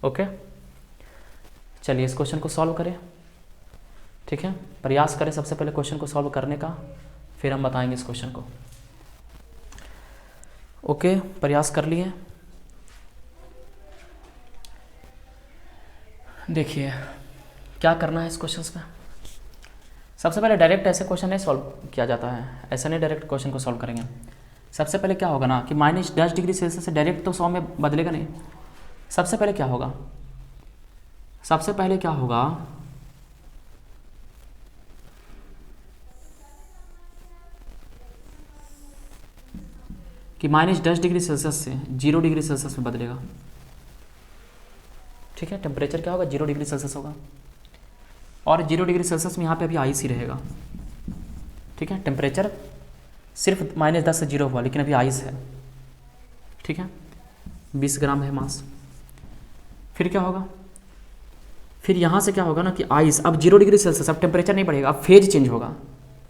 ओके। चलिए इस क्वेश्चन को सॉल्व करें, ठीक है। प्रयास करें सबसे पहले क्वेश्चन को सॉल्व करने का, फिर हम बताएंगे इस क्वेश्चन को, ओके। प्रयास कर लिए, देखिए क्या करना है इस क्वेश्चन में। सबसे पहले डायरेक्ट ऐसे क्वेश्चन नहीं सॉल्व किया जाता है, ऐसा नहीं डायरेक्ट क्वेश्चन को सॉल्व करेंगे। सबसे पहले क्या होगा ना कि -10 डिग्री सेल्सियस से डायरेक्ट तो 100 में बदलेगा नहीं। सबसे पहले क्या होगा, सबसे पहले क्या होगा कि -10 डिग्री सेल्सियस से 0 डिग्री सेल्सियस में बदलेगा, ठीक है। टेम्परेचर क्या होगा, 0 डिग्री सेल्सियस होगा, और 0 डिग्री सेल्सियस में यहाँ पे अभी आइस ही रहेगा, ठीक है। टेम्परेचर सिर्फ -10 से 0 हुआ लेकिन अभी आइस है, ठीक है। 20 ग्राम है मास। फिर क्या होगा, फिर यहाँ से क्या होगा ना कि आइस अब 0 डिग्री सेल्सियस, अब टेम्परेचर नहीं बढ़ेगा, अब फेज चेंज होगा,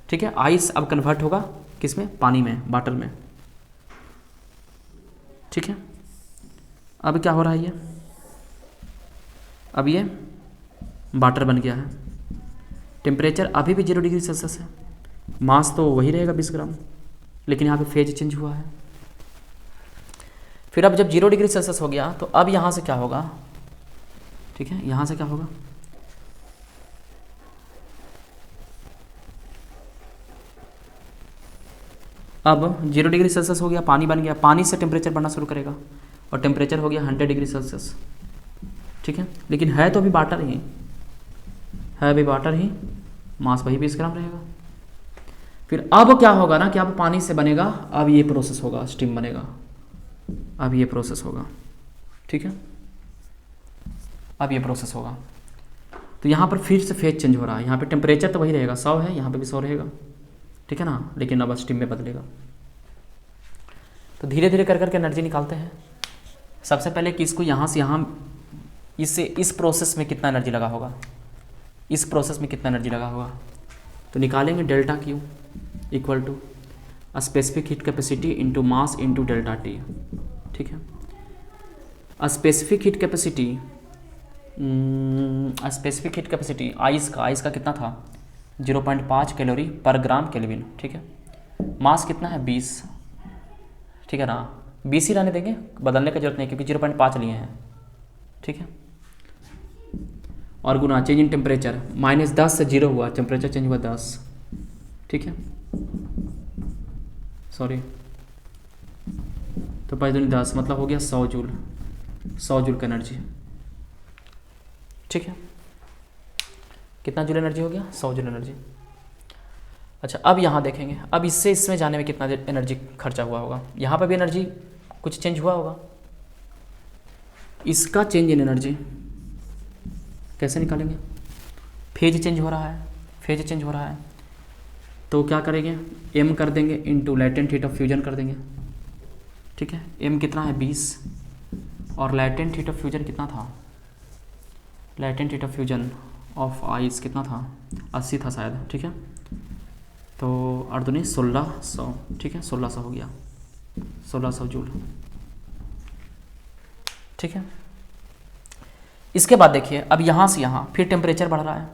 ठीक है। आइस अब कन्वर्ट होगा किस में, पानी में, वाटर में, ठीक है। अब क्या हो रहा है ये, अब ये वाटर बन गया है। टेम्परेचर अभी भी 0 डिग्री सेल्सियस है, मास तो वही रहेगा 20 ग्राम, लेकिन यहाँ पे फेज चेंज हुआ है। फिर अब जब 0 डिग्री सेल्सियस हो गया तो अब यहाँ से क्या होगा, ठीक है, यहाँ से क्या होगा, अब 0 डिग्री सेल्सियस हो गया, पानी बन गया, पानी से टेम्परेचर बढ़ना शुरू करेगा और टेम्परेचर हो गया 100 डिग्री सेल्सियस, ठीक है। लेकिन है तो अभी वाटर ही, है अभी वाटर ही, मास वही 20 ग्राम रहेगा। फिर अब क्या होगा ना कि अब पानी से बनेगा, अब ये प्रोसेस होगा, स्टीम बनेगा, अब ये प्रोसेस होगा, ठीक है, अब ये प्रोसेस होगा। तो यहाँ पर फिर से फेज चेंज हो रहा है, यहाँ पे टेम्परेचर तो वही रहेगा 100 है, यहाँ पे भी 100 रहेगा, ठीक है ना, लेकिन अब स्टीम में बदलेगा। तो धीरे धीरे कर करके एनर्जी निकालते हैं। सबसे पहले कि इसको यहाँ से यहाँ, इससे इस प्रोसेस में कितना एनर्जी लगा होगा, इस प्रोसेस में कितना एनर्जी लगा होगा, तो निकालेंगे delta Q equal to specific heat capacity into mass into delta T, ठीक है। स्पेसिफिक हीट कैपेसिटी आइस का कितना था, 0.5 कैलोरी पर ग्राम केल्विन, ठीक है। मास कितना है 20, ठीक है ना, 20 ही रहने देंगे, बदलने की जरूरत नहीं क्योंकि 0.5 लिए हैं, ठीक है। और गुना चेंज इन टेम्परेचर, -10 से 0 हुआ, टेम्परेचर चेंज हुआ 10, ठीक है, सॉरी, तो 5 दूनी 10 मतलब हो गया 100 जूल, 100 जूल का एनर्जी, ठीक है। कितना जूल एनर्जी हो गया, 100 जूल एनर्जी। अच्छा अब यहाँ देखेंगे, अब इससे इसमें जाने में कितना एनर्जी खर्चा हुआ होगा, यहाँ पर भी एनर्जी कुछ चेंज हुआ होगा। इसका चेंज इन एनर्जी कैसे निकालेंगे, फेज चेंज हो रहा है, फेज चेंज हो रहा है, तो क्या करेंगे, m कर देंगे into latent heat of fusion कर देंगे, ठीक है। m कितना है 20 और लैटेंट हीट ऑफ फ्यूजन कितना था, latent heat of fusion of ice कितना था, 80 था शायद, ठीक है। तो 8 दूनी 1600, ठीक है, 1600 हो गया, 1600 जूल, ठीक है। इसके बाद देखिए अब यहाँ से यहाँ फिर टेम्परेचर बढ़ रहा है,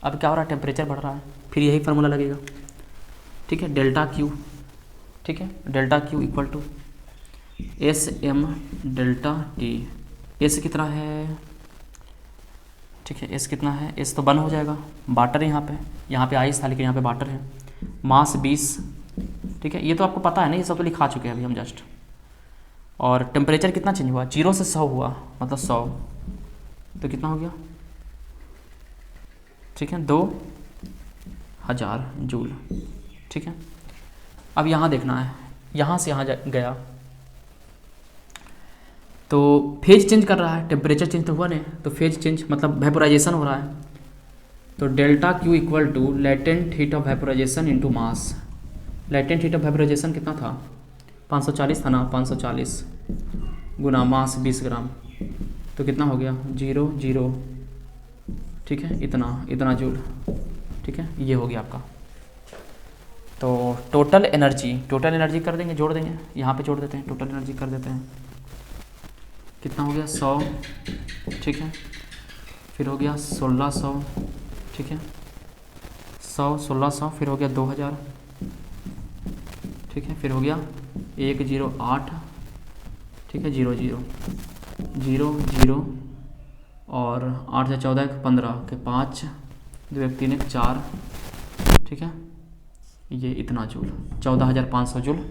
अब क्या हो रहा है, टेम्परेचर बढ़ रहा है, फिर यही फार्मूला लगेगा, ठीक है, डेल्टा क्यू, ठीक है, delta Q equal to S M delta T. S कितना है, ठीक है, एस कितना है, एस तो बंद हो जाएगा, वाटर है यहाँ पे आइस था लेकिन यहाँ पे वाटर है, मास 20, ठीक है, ये तो आपको पता है ना, ये सब तो लिखा चुके हैं अभी हम जस्ट। और टेम्परेचर कितना चेंज हुआ, 0 से 100 हुआ, मतलब 100, तो कितना हो गया, ठीक है, 2000 जूल, ठीक है। अब यहाँ देखना है, यहाँ से यहाँ गया तो फेज चेंज कर रहा है, टेम्परेचर चेंज तो हुआ नहीं, तो फेज चेंज मतलब वेपोराइजेशन हो रहा है, तो delta Q equal to latent heat of vaporisation into mass. Latent heat of vaporisation कितना था, 540 था ना, 540 गुना मास 20 ग्राम, तो कितना हो गया 0 0, ठीक है, इतना जूल, ठीक है, ये हो गया आपका। तो टोटल एनर्जी कर देंगे, जोड़ देंगे, यहाँ पे जोड़ देते हैं, टोटल एनर्जी कर देते हैं, कितना हो गया 100, ठीक है, फिर हो गया 1600, ठीक है, 100 1600, फिर हो गया 2000, ठीक है, फिर हो गया 108, ठीक है, 0 0 0 0 और 8 से 14 के 15 के 5, 2 1 3 1 4, ठीक है, ये इतना जूल, 14500 जूल,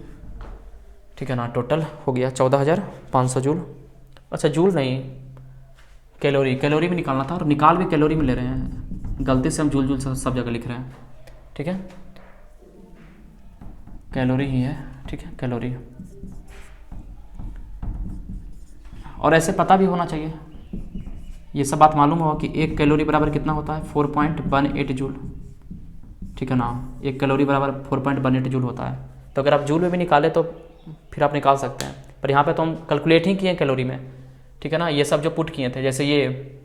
ठीक है ना, टोटल हो गया 14500 जूल। अच्छा जूल नहीं, कैलोरी में निकालना था, और निकाल भी कैलोरी में ले रहे हैं, गलती से हम जूल सब जगह लिख रहे हैं, ठीक है, कैलोरी ही है, ठीक है, कैलोरी। और ऐसे पता भी होना चाहिए, ये सब बात मालूम होगा कि 1 कैलोरी बराबर कितना होता है, 4.18 जूल, ठीक है ना, 1 कैलोरी बराबर 4.18 जूल होता है। तो अगर आप जूल में भी निकालें तो फिर आप निकाल सकते हैं, पर यहाँ पे तो हम कैलकुलेट ही किए कैलोरी में, ठीक है ना। ये सब जो पुट किए थे, जैसे ये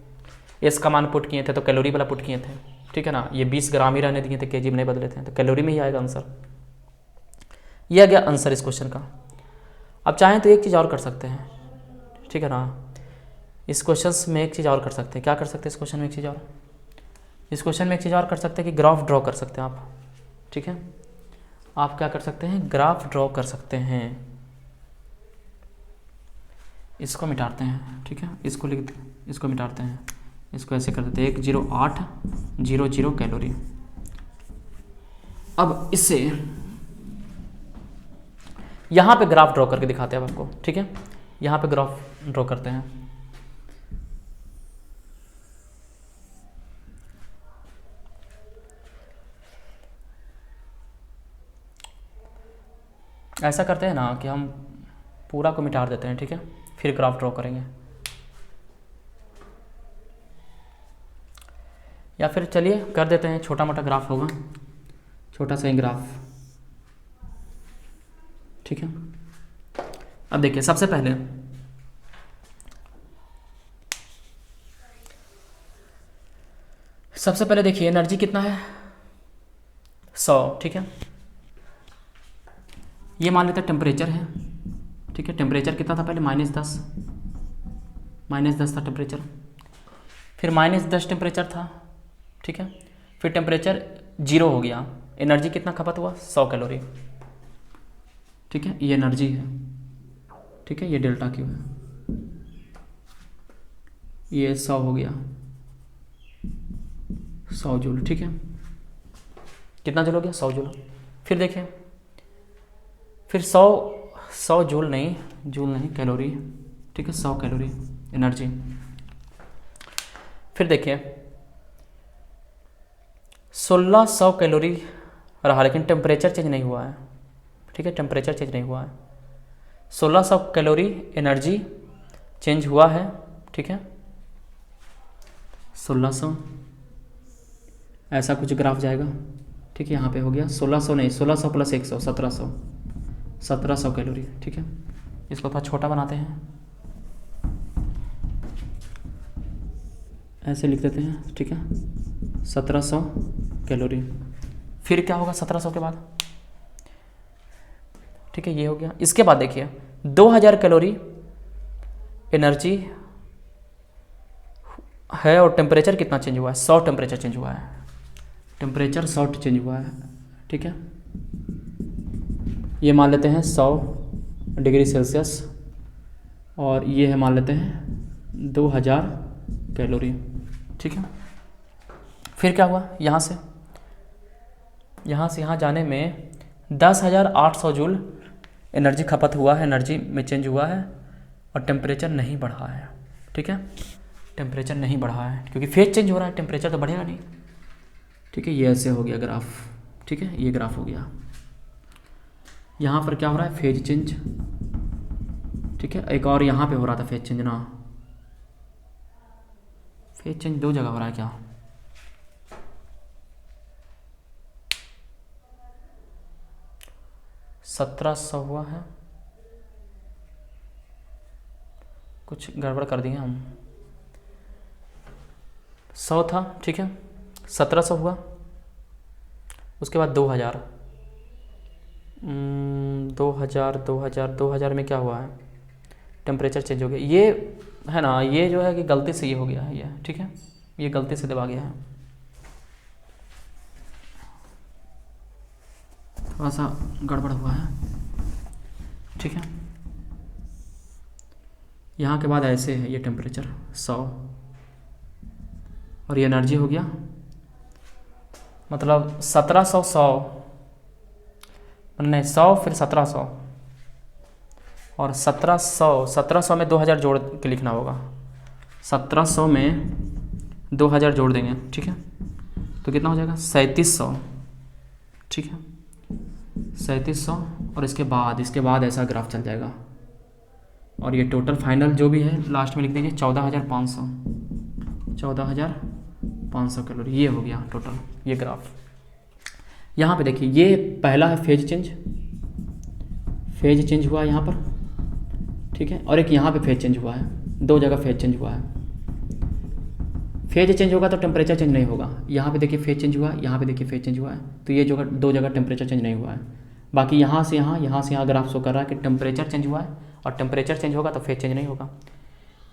एस का मान पुट किए थे तो कैलोरी वाला पुट किए थे, ठीक है ना। ये 20 ग्राम ही रहने दिए थे, केजी में नहीं बदले थे, तो कैलोरी में ही आएगा आंसर। ये आ गया आंसर इस क्वेश्चन का। अब चाहें तो एक चीज़ और कर सकते हैं, ठीक है ना। इस क्वेश्चन में एक चीज़ और कर सकते हैं, क्या कर सकते हैं इस क्वेश्चन में एक चीज़ और, इस क्वेश्चन में एक चीज़ और कर सकते हैं कि ग्राफ ड्रॉ कर सकते हैं आप, ठीक है। आप क्या कर सकते हैं, ग्राफ ड्रॉ कर सकते हैं। इसको मिटाते हैं, ठीक है, इसको लिख, इसको मिटाते हैं, इसको ऐसे कर देते हैं 10800 कैलोरी। अब इससे यहाँ पे ग्राफ ड्रॉ करके दिखाते हैं आपको, ठीक है। यहाँ पे ग्राफ ड्रॉ करते हैं। ऐसा करते हैं ना कि हम पूरा को मिटा देते हैं, ठीक है, फिर ग्राफ ड्रॉ करेंगे। या फिर चलिए कर देते हैं, छोटा मोटा ग्राफ होगा, छोटा सा ही ग्राफ, ठीक है। अब देखिए सबसे पहले देखिए एनर्जी कितना है, 100, ठीक है। ये मान लेते हैं टेम्परेचर है, ठीक है। टेम्परेचर कितना था पहले, -10 था टेम्परेचर, फिर -10 टेम्परेचर था, ठीक है। फिर टेम्परेचर 0 हो गया, एनर्जी कितना खपत हुआ, 100 कैलोरी, ठीक है। ये एनर्जी है, ठीक है, ये डेल्टा क्यू है, ये 100 हो गया, 100 जूल, ठीक है। कितना जूल हो गया, 100 जूल। फिर देखिए, फिर 100 जूल नहीं कैलोरी, ठीक है, 100 कैलोरी एनर्जी। फिर देखिए 1600 कैलोरी रहा, लेकिन टेम्परेचर चेंज नहीं हुआ है, ठीक है, टेम्परेचर चेंज नहीं हुआ है। 1600 कैलोरी एनर्जी चेंज हुआ है, ठीक है, 1600 ऐसा कुछ ग्राफ जाएगा, ठीक है। यहाँ पे हो गया 1600 नहीं, 1600 + 100 1700 कैलोरी, ठीक है। इसको थोड़ा छोटा बनाते हैं, ऐसे लिख देते हैं, ठीक है, 1700 कैलोरी। फिर क्या होगा 1700 के बाद, ठीक है, ये हो गया। इसके बाद देखिए 2000 कैलोरी एनर्जी है और टेम्परेचर कितना चेंज हुआ है, 100 टेम्परेचर चेंज हुआ है, टेम्परेचर 100 चेंज हुआ है, ठीक है। ये मान लेते हैं 100 डिग्री सेल्सियस और ये है मान लेते हैं 2000 कैलोरी, ठीक है। फिर क्या हुआ, यहाँ से यहाँ जाने में 10,800 जूल एनर्जी खपत हुआ है, एनर्जी में चेंज हुआ है और टेम्परेचर नहीं बढ़ा है, ठीक है, टेम्परेचर नहीं बढ़ा है क्योंकि फेज चेंज हो रहा है, टेम्परेचर तो बढ़ेगा नहीं, ठीक है। ये ऐसे हो गया ग्राफ, ठीक है, ये ग्राफ हो गया। यहाँ पर क्या हो रहा है, फेज चेंज, ठीक है। एक और यहाँ पे हो रहा था फेज चेंज ना, फेज चेंज 2 जगह हो रहा है क्या, $1700 हुआ है, कुछ गड़बड़ कर दिए हम, 100 था, ठीक है, 1700 हुआ, उसके बाद 2000 में क्या हुआ है, टेम्परेचर चेंज हो गया। ये है ना, ये जो है कि गलती से ये हो गया है, ये ठीक है, ये गलती से दबा गया है, थोड़ा सा गड़बड़ हुआ है, ठीक है। यहाँ के बाद ऐसे है ये टेम्परेचर 100 और ये एनर्जी हो गया, मतलब 1700 नहीं 100 फिर 1700 और 1700 में 2000 जोड़ के लिखना होगा, 1700 में 2000 जोड़ देंगे, ठीक है, तो कितना हो जाएगा 3700, ठीक है, 3700 और इसके बाद ऐसा ग्राफ चल जाएगा और ये टोटल फाइनल जो भी है लास्ट में लिख देंगे 14,500 कैलोरी, ये हो गया टोटल ये ग्राफ। यहाँ पे देखिए ये पहला है फेज चेंज हुआ है यहाँ पर, ठीक है, और एक यहाँ पे फेज चेंज हुआ है, 2 जगह फेज चेंज हुआ है। फेज चेंज होगा तो टेम्परेचर चेंज नहीं होगा। यहाँ पे देखिए फेज चेंज हुआ है, यहाँ पे देखिए फेज चेंज हुआ है, तो ये जगह 2 जगह टेम्परेचर चेंज नहीं हुआ है। बाकी यहाँ से यहाँ, यहाँ से यहाँ अगर आप शो कर रहा है कि टेम्परेचर चेंज हुआ है और टेम्परेचर चेंज होगा तो फेज चेंज नहीं होगा।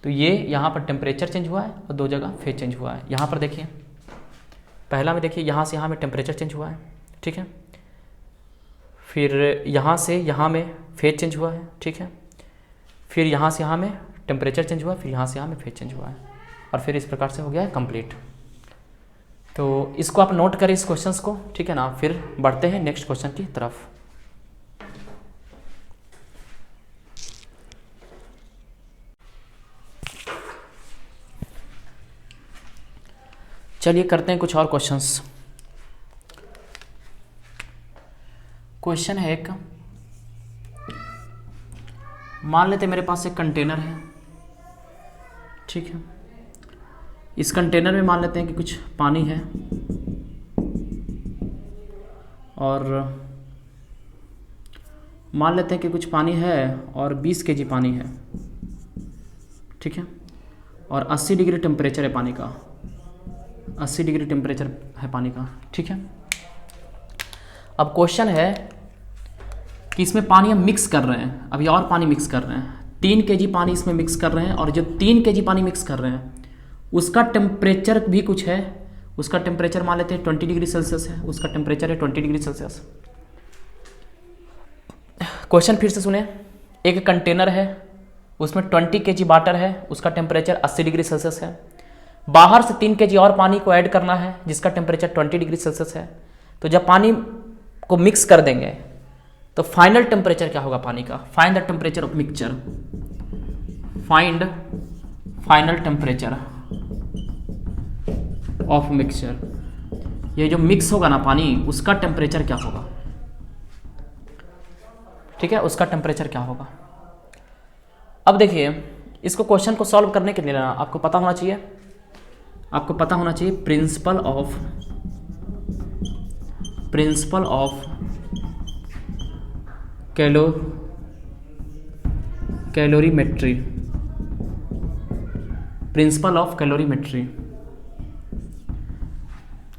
तो ये यहाँ पर टेम्परेचर चेंज हुआ है और 2 जगह फेज चेंज हुआ है। यहाँ पर देखिए पहला में देखिए यहाँ से यहाँ में टेम्परेचर चेंज हुआ है, ठीक है। फिर यहाँ से यहाँ में फेज चेंज हुआ है, ठीक है। फिर यहाँ से यहाँ में टेम्परेचर चेंज हुआ है, फिर यहाँ से यहाँ में फेज चेंज हुआ है, और फिर इस प्रकार से हो गया है कंप्लीट। तो इसको आप नोट करें इस क्वेश्चंस को, ठीक है ना। फिर बढ़ते हैं नेक्स्ट क्वेश्चन की तरफ। चलिए करते हैं कुछ और क्वेश्चंस। क्वेश्चन है एक, मान लेते मेरे पास एक कंटेनर है, ठीक है। इस कंटेनर में मान लेते हैं कि कुछ पानी है और मान लेते हैं कि कुछ पानी है और 20 kg पानी है, ठीक है। और 80 डिग्री टेम्परेचर है पानी का, 80 डिग्री टेम्परेचर है पानी का, ठीक है। अब क्वेश्चन है कि इसमें पानी हम मिक्स कर रहे हैं, अभी और पानी मिक्स कर रहे हैं, 3 kg पानी इसमें मिक्स कर रहे हैं, और जो 3 kg पानी मिक्स कर रहे हैं उसका टेम्परेचर भी कुछ है। उसका टेम्परेचर मान लेते हैं 20 डिग्री सेल्सियस है, उसका टेम्परेचर है 20 डिग्री सेल्सियस। क्वेश्चन फिर से सुने, एक कंटेनर है उसमें 20 kg वाटर है, उसका टेम्परेचर 80 डिग्री सेल्सियस है। बाहर से 3 kg और पानी को ऐड करना है जिसका टेम्परेचर 20 डिग्री सेल्सियस है। तो जब पानी को मिक्स कर देंगे तो फाइनल टेम्परेचर क्या होगा पानी का? Find the temperature of mixture, find final temperature of mixture. ये जो मिक्स होगा ना पानी, उसका टेम्परेचर क्या होगा, ठीक है, उसका टेम्परेचर क्या होगा। अब देखिए इसको क्वेश्चन को सॉल्व करने के लिए ना आपको पता होना चाहिए, आपको पता होना चाहिए principle of calorimetry, principle of calorimetry,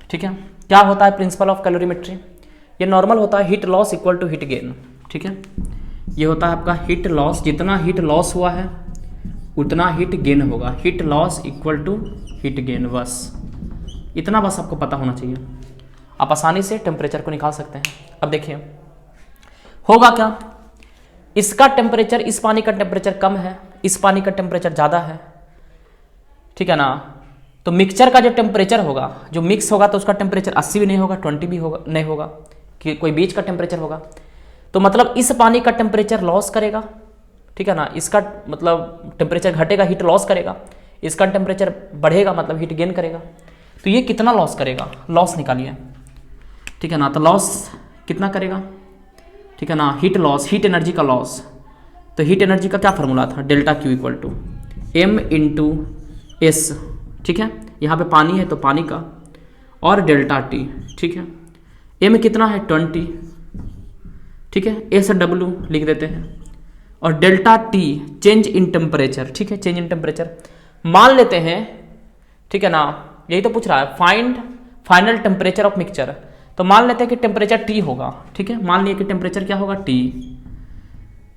ठीक है। क्या होता है प्रिंसिपल ऑफ कैलोरीमेट्री? ये नॉर्मल होता है heat loss equal to heat gain, ठीक है। ये होता है आपका हीट लॉस, जितना हीट लॉस हुआ है उतना हीट गेन होगा, heat loss equal to heat gain, बस इतना बस आपको पता होना चाहिए। आप आसानी से टेम्परेचर को निकाल सकते हैं। अब देखिए होगा क्या, इसका टेम्परेचर, इस पानी का टेम्परेचर कम है, इस पानी का टेम्परेचर ज़्यादा है, ठीक है ना। तो मिक्सचर का जो टेम्परेचर होगा, जो मिक्स होगा तो उसका टेम्परेचर 80 भी नहीं होगा, 20 भी होगा नहीं होगा, कि कोई बीच का टेम्परेचर होगा। तो मतलब इस पानी का टेम्परेचर लॉस करेगा, ठीक है ना, इसका मतलब टेम्परेचर घटेगा, हीट लॉस करेगा, इसका टेम्परेचर बढ़ेगा मतलब हीट गेन करेगा। तो ये कितना लॉस करेगा, लॉस निकालिए, ठीक है ना। तो लॉस कितना करेगा, ठीक है ना, हीट लॉस, हीट एनर्जी का लॉस। तो हीट एनर्जी का क्या फॉर्मूला था, delta Q equal to M into S, ठीक है। यहाँ पे पानी है तो पानी का, और डेल्टा टी, ठीक है। एम कितना है 20, ठीक है, एस डब्ल्यू लिख देते हैं, और delta T change in temperature, ठीक है, चेंज इन टेम्परेचर मान लेते हैं, ठीक है ना। यही तो पूछ रहा है, find final temperature of mixture. तो मान लेते हैं कि टेम्परेचर टी होगा, ठीक है, मान लिया कि टेम्परेचर क्या होगा टी।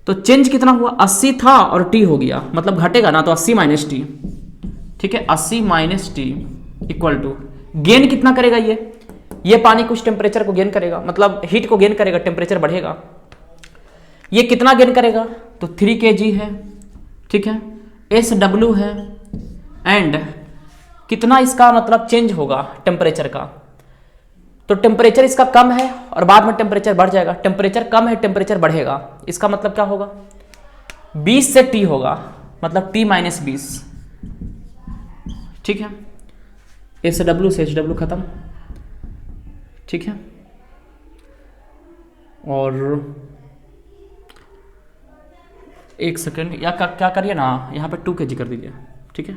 तो चेंज कितना हुआ, 80 था और टी हो गया, मतलब घटेगा ना, तो 80 माइनस टी, ठीक है, 80 minus T equal to gain कितना करेगा, ये पानी कुछ टेम्परेचर को गेन करेगा, मतलब हीट को गेन करेगा, टेम्परेचर बढ़ेगा। ये कितना गेन करेगा, तो 3 kg है, ठीक है, एस डब्ल्यू है, एंड कितना इसका मतलब चेंज होगा टेम्परेचर का। तो टेम्परेचर इसका कम है और बाद में टेम्परेचर बढ़ जाएगा, टेम्परेचर कम है टेम्परेचर बढ़ेगा, इसका मतलब क्या होगा, 20 से टी होगा, मतलब टी माइनस 20, ठीक है। एस डब्ल्यू से एच डब्ल्यू खत्म, ठीक है। और एक सेकेंड, या क्या करिए ना, यहाँ पे 2 kg कर दीजिए, ठीक है,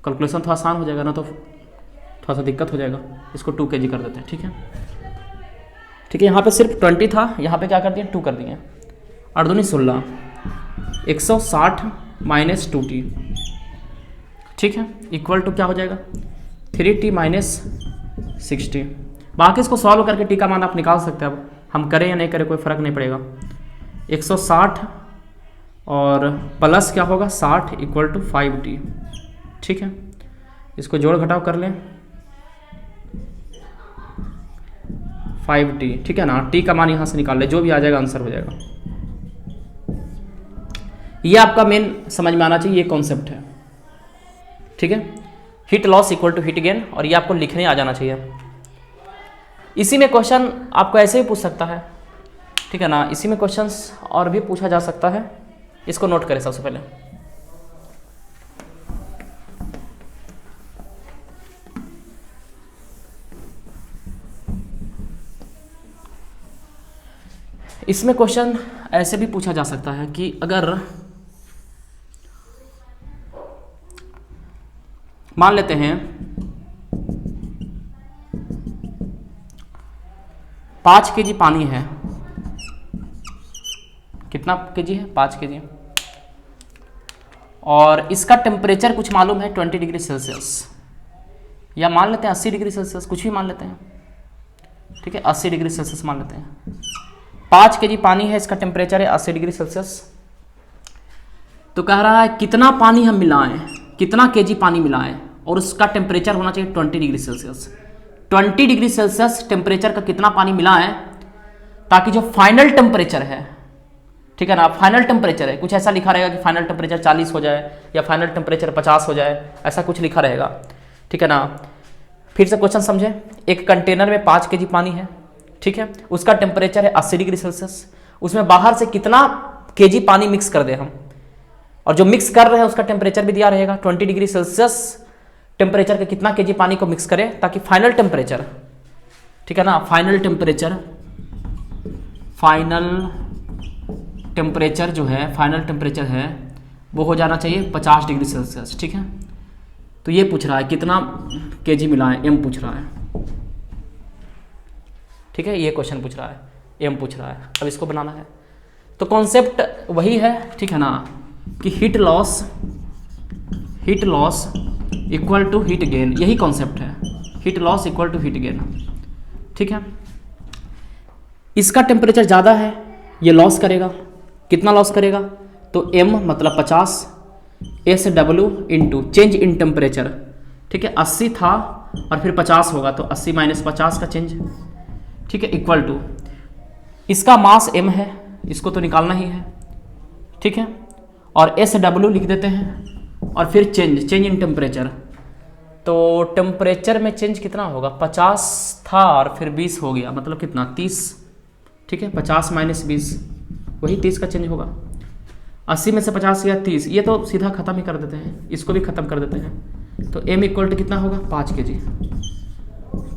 कैलकुलेशन थोड़ा आसान हो जाएगा ना, तो थोड़ा सा दिक्कत हो जाएगा, इसको 2 kg कर देते हैं, ठीक है, ठीक है। यहाँ पे सिर्फ 20 था, यहाँ पे क्या कर दिए 2 कर दिए, 8 दूनी 16, 160 माइनस 2t, ठीक है, इक्वल टू क्या हो जाएगा 3t माइनस 60। बाकी इसको सॉल्व करके टी का मान आप निकाल सकते हैं। अब हम करें या नहीं करें कोई फ़र्क नहीं पड़ेगा। 160 और प्लस क्या होगा 60 इक्वल टू 5t, ठीक है। इसको जोड़ घटाव कर लें 5t, ठीक है ना। टी का मान यहाँ से निकाल ले, जो भी आ जाएगा आंसर हो जाएगा। ये आपका मेन समझ में आना चाहिए, ये कॉन्सेप्ट है, ठीक है। Heat loss equal to heat gain, और ये आपको लिखने आ जाना चाहिए। इसी में क्वेश्चन आपको ऐसे ही पूछ सकता है, ठीक है ना। इसी में क्वेश्चंस और भी पूछा जा सकता है। इसको नोट करें सबसे पहले। इसमें क्वेश्चन ऐसे भी पूछा जा सकता है कि अगर मान लेते हैं 5 kg पानी है, कितना kg है 5 kg, और इसका टेम्परेचर कुछ मालूम है 20 डिग्री सेल्सियस, या मान लेते हैं 80 डिग्री सेल्सियस, कुछ भी मान लेते हैं, ठीक है 80 डिग्री सेल्सियस मान लेते हैं। 5 kg पानी है, इसका टेम्परेचर है 80 डिग्री सेल्सियस। तो कह रहा है कितना पानी हम मिलाएं, कितना kg पानी मिलाएं, और उसका टेम्परेचर होना चाहिए 20 degree Celsius. 20 degree Celsius temperature का कितना पानी मिलाएं ताकि जो फाइनल टेम्परेचर है, ठीक है ना, फाइनल टेम्परेचर है, कुछ ऐसा लिखा रहेगा कि फाइनल टेम्परेचर 40 हो जाए या फाइनल टेम्परेचर 50 हो जाए, ऐसा कुछ लिखा रहेगा, ठीक है ना। फिर से क्वेश्चन समझे। एक कंटेनर में 5 kg पानी है, ठीक है, उसका टेम्परेचर है 80 डिग्री सेल्सियस। उसमें बाहर से कितना kg पानी मिक्स कर दे हम, और जो मिक्स कर रहे हैं उसका टेम्परेचर भी दिया रहेगा 20 डिग्री सेल्सियस टेम्परेचर के कितना kg पानी को मिक्स करें ताकि फाइनल टेम्परेचर, ठीक है ना, फाइनल टेम्परेचर जो है, फाइनल टेम्परेचर है वो हो जाना चाहिए 50 डिग्री सेल्सियस, ठीक है। तो ये पूछ रहा है कितना kg मिलाएं, m पूछ रहा है, ठीक है, ये क्वेश्चन पूछ रहा है, m पूछ रहा है। अब इसको बनाना है, तो कॉन्सेप्ट वही है, ठीक है ना, कि heat loss equal to heat gain, यही कॉन्सेप्ट है, heat loss equal to heat gain, ठीक है। इसका टेम्परेचर ज़्यादा है, ये लॉस करेगा, कितना लॉस करेगा, तो m मतलब 50 SW into change in temperature, ठीक है, 80 था और फिर 50 होगा तो 80 माइनस 50 का चेंज, ठीक है, इक्वल टू इसका मास m है, इसको तो निकालना ही है, ठीक है, और SW लिख देते हैं, और फिर चेंज इन टेम्परेचर। तो टेम्परेचर में चेंज कितना होगा, 50 था और फिर 20 हो गया, मतलब कितना 30, ठीक है, 50 माइनस 20 वही 30 का चेंज होगा। 80 में से 50 गया 30, ये तो सीधा खत्म ही कर देते हैं, इसको भी खत्म कर देते हैं। तो m इक्वल टू कितना होगा 5 kg,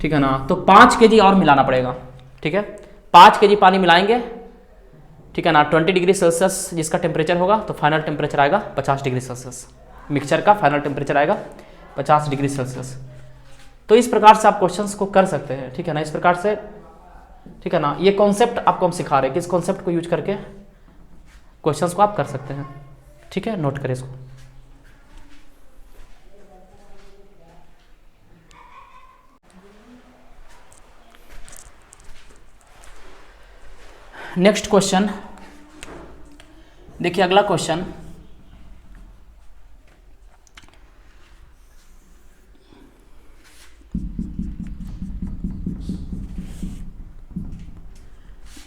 ठीक है ना। तो 5 kg और मिलाना पड़ेगा, ठीक है, 5 kg पानी मिलाएंगे, ठीक है ना। 20 डिग्री सेल्सियस जिसका टेम्परेचर होगा तो फाइनल टेम्परेचर आएगा 50 डिग्री सेल्सियस, मिक्सचर का फाइनल टेम्परेचर आएगा 50 डिग्री सेल्सियस। तो इस प्रकार से आप क्वेश्चंस को कर सकते हैं, ठीक है ना, इस प्रकार से, ठीक है ना। ये कॉन्सेप्ट आपको हम सिखा रहे हैं, किस कॉन्सेप्ट को यूज करके क्वेश्चंस को आप कर सकते हैं, ठीक है, नोट करें इसको। नेक्स्ट क्वेश्चन देखिए, अगला क्वेश्चन,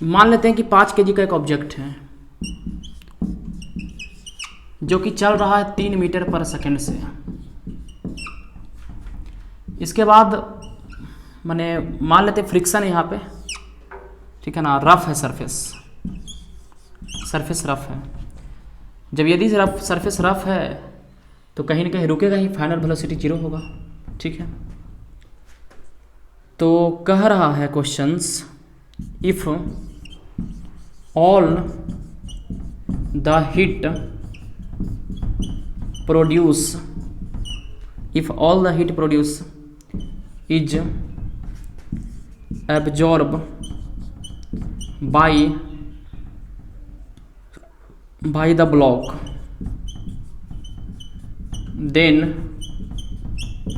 मान लेते हैं कि 5 kg का एक ऑब्जेक्ट है जो कि चल रहा है 3 मीटर पर सेकंड से। इसके बाद मैंने मान लेते हैं फ्रिक्शन है यहाँ पे, ठीक है ना, रफ है सरफेस रफ है। जब यदि सरफेस रफ है तो कहीं ना कहीं रुकेगा ही, फाइनल वेलोसिटी 0 होगा, ठीक है। तो कह रहा है questions, if all the heat produce is absorb by the block then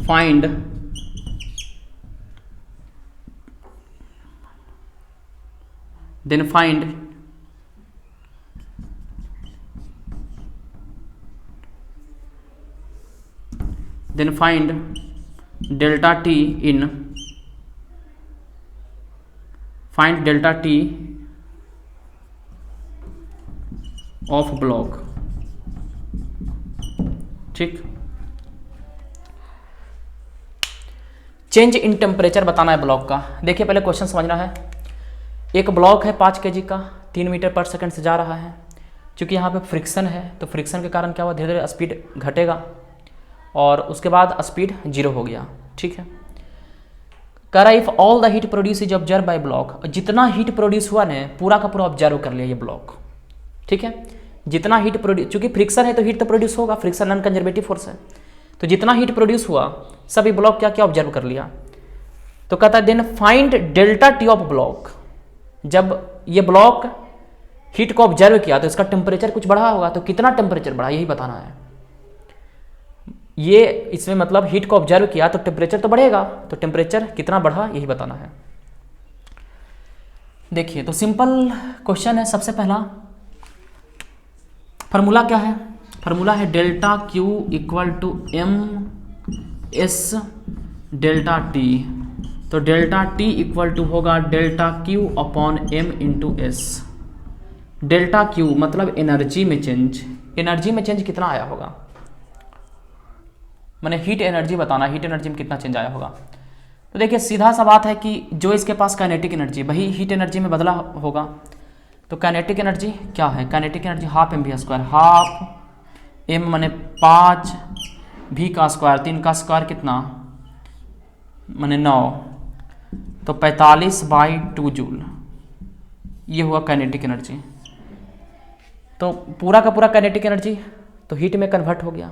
find delta t in of block। ठीक, चेंज इन टेम्परेचर बताना है ब्लॉक का। देखिए पहले क्वेश्चन समझना है। एक ब्लॉक है 5 kg का, 3 मीटर पर सेकंड से जा रहा है। क्योंकि यहाँ पे फ्रिक्शन है तो फ्रिक्शन के कारण क्या हुआ, धीरे धीरे स्पीड घटेगा और उसके बाद स्पीड 0 हो गया। ठीक है, कह रहा if all the heat produce is observe by block, जितना हीट प्रोड्यूस हुआ ने पूरा का पूरा ऑब्जर्व कर लिया ये ब्लॉक। ठीक है, जितना हीट प्रोड्यूस, चूंकि फ्रिक्शन है तो हीट तो प्रोड्यूस होगा, फ्रिक्शन नॉन कंजर्वेटिव फोर्स है, तो जितना हीट प्रोड्यूस हुआ सभी ब्लॉक क्या क्या ऑब्जर्व कर लिया। तो कहता है then find delta T of block. जब ये ब्लॉक हीट को ऑब्जर्व किया तो इसका टेम्परेचर कुछ बढ़ा होगा, तो कितना टेम्परेचर बढ़ा यही बताना है। ये इसमें मतलब हीट को ऑब्जर्व किया तो टेम्परेचर तो बढ़ेगा, तो टेम्परेचर कितना बढ़ा यही बताना है। देखिए तो सिंपल क्वेश्चन है। सबसे पहला फार्मूला क्या है, फार्मूला है delta Q equal to M S delta T. तो डेल्टा टी इक्वल टू होगा delta Q upon M into S. Delta Q मतलब एनर्जी में चेंज, एनर्जी में चेंज कितना आया होगा, मैंने हीट एनर्जी बताना, हीट एनर्जी में कितना चेंज आया होगा। तो देखिए सीधा सा बात है कि जो इसके पास काइनेटिक एनर्जी वही हीट एनर्जी में बदला होगा। तो काइनेटिक एनर्जी क्या है, kinetic energy half M V square, half M माने 5 भी का स्क्वायर, 3 का स्क्वायर कितना माने 9, तो 45/2 जूल, ये हुआ काइनेटिक एनर्जी। तो पूरा का पूरा काइनेटिक एनर्जी तो हीट में कन्वर्ट हो गया।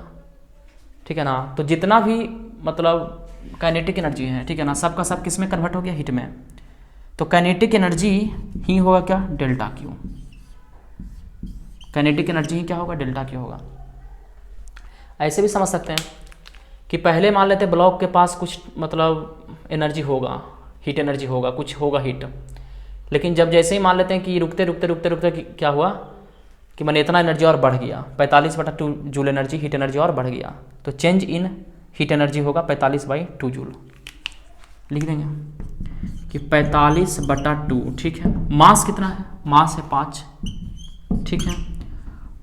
ठीक है ना, तो जितना भी मतलब काइनेटिक एनर्जी है, ठीक है ना, सब का सब किस में कन्वर्ट हो गया, हीट में। तो काइनेटिक एनर्जी ही होगा क्या, डेल्टा क्यू। काइनेटिक एनर्जी ही क्या होगा, डेल्टा क्यू होगा। ऐसे भी समझ सकते हैं कि पहले मान लेते ब्लॉक के पास कुछ मतलब एनर्जी होगा, हीट एनर्जी होगा, कुछ होगा हीट, लेकिन जब जैसे ही मान लेते हैं कि रुकते रुकते रुकते रुकते क्या हुआ कि मैंने इतना एनर्जी और बढ़ गया, 45/2 जूल एनर्जी, हीट एनर्जी और बढ़ गया, तो चेंज इन हीट एनर्जी होगा 45/2 जूल। लिख देंगे कि 45/2। ठीक है, मास कितना है, मास है 5। ठीक है,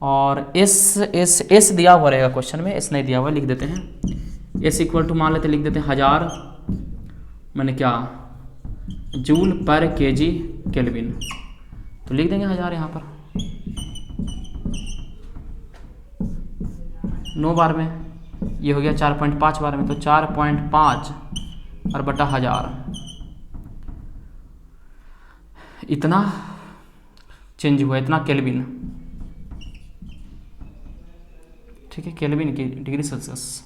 और एस दिया हुआ रहेगा क्वेश्चन में, एस नहीं दिया हुआ, लिख देते हैं एस इक्वल टू मान लेते लिख देते हैं 1000 मैंने क्या जूल पर केजी केल्विन। तो लिख देंगे 1000 यहाँ पर 9 बार में, ये हो गया 4.5 बार में, तो 4.5 और बटा 1000 इतना चेंज हुआ, इतना केल्विन। ठीक है, केल्विन की डिग्री सेल्सियस,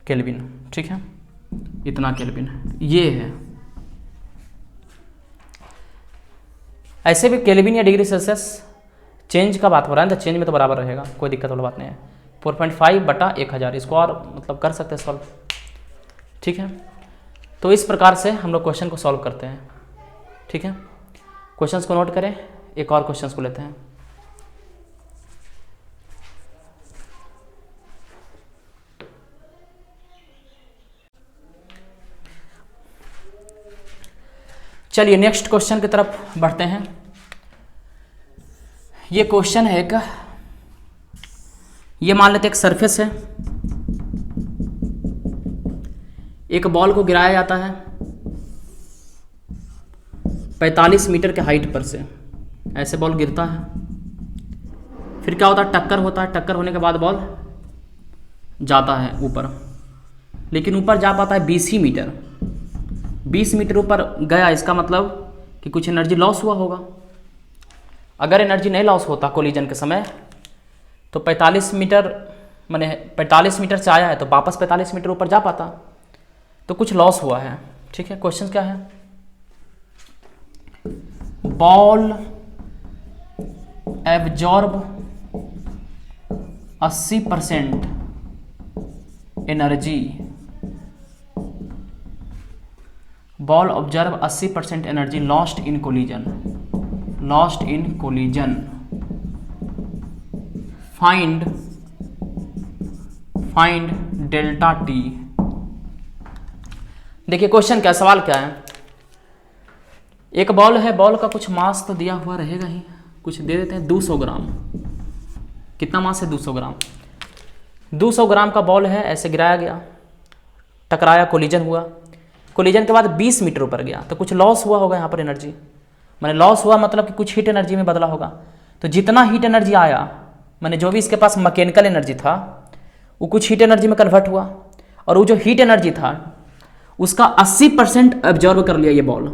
केल्विन। ठीक है, इतना केल्विन ये है। ऐसे भी केल्विन या डिग्री सेल्सियस चेंज का बात हो रहा है, तो चेंज में तो बराबर रहेगा, कोई दिक्कत वाली बात नहीं है। 4.5/1000 इसको और मतलब कर सकते हैं सॉल्व। ठीक है, तो इस प्रकार से हम लोग क्वेश्चन को सॉल्व करते हैं। ठीक है, क्वेश्चंस को नोट करें, एक और क्वेश्चंस को लेते हैं। चलिए नेक्स्ट क्वेश्चन की तरफ बढ़ते हैं। ये क्वेश्चन है एक, ये मान लेते एक सरफेस है, एक बॉल को गिराया जाता है 45 मीटर के हाइट पर से, ऐसे बॉल गिरता है, फिर क्या होता है, टक्कर होता है, टक्कर होने के बाद बॉल जाता है ऊपर, लेकिन ऊपर जा पाता है 20 ही मीटर, 20 मीटर ऊपर गया, इसका मतलब कि कुछ एनर्जी लॉस हुआ होगा। अगर एनर्जी नहीं लॉस होता कोलिजन के समय तो 45 मीटर मैंने 45 मीटर से आया है तो वापस 45 मीटर ऊपर जा पाता, तो कुछ लॉस हुआ है। ठीक है, क्वेश्चन क्या है, ball absorb 80% energy, ball observe 80% energy lost in collision, find delta T. देखिए क्वेश्चन क्या, सवाल क्या है, एक बॉल है, बॉल का कुछ मास तो दिया हुआ रहेगा ही, कुछ दे देते हैं 200 ग्राम। कितना मास है? 200 ग्राम। 200 ग्राम का बॉल है, ऐसे गिराया गया, टकराया, कोलिजन हुआ, कोलिजन के बाद 20 मीटर ऊपर गया, तो कुछ लॉस हुआ होगा यहाँ पर एनर्जी, मैंने लॉस हुआ मतलब कि कुछ हीट एनर्जी में बदला होगा। तो जितना हीट एनर्जी आया, मैंने जो भी इसके पास मैकेनिकल एनर्जी था वो कुछ हीट एनर्जी में कन्वर्ट हुआ, और वो जो हीट एनर्जी था उसका 80% ऑब्जर्व कर लिया ये बॉल,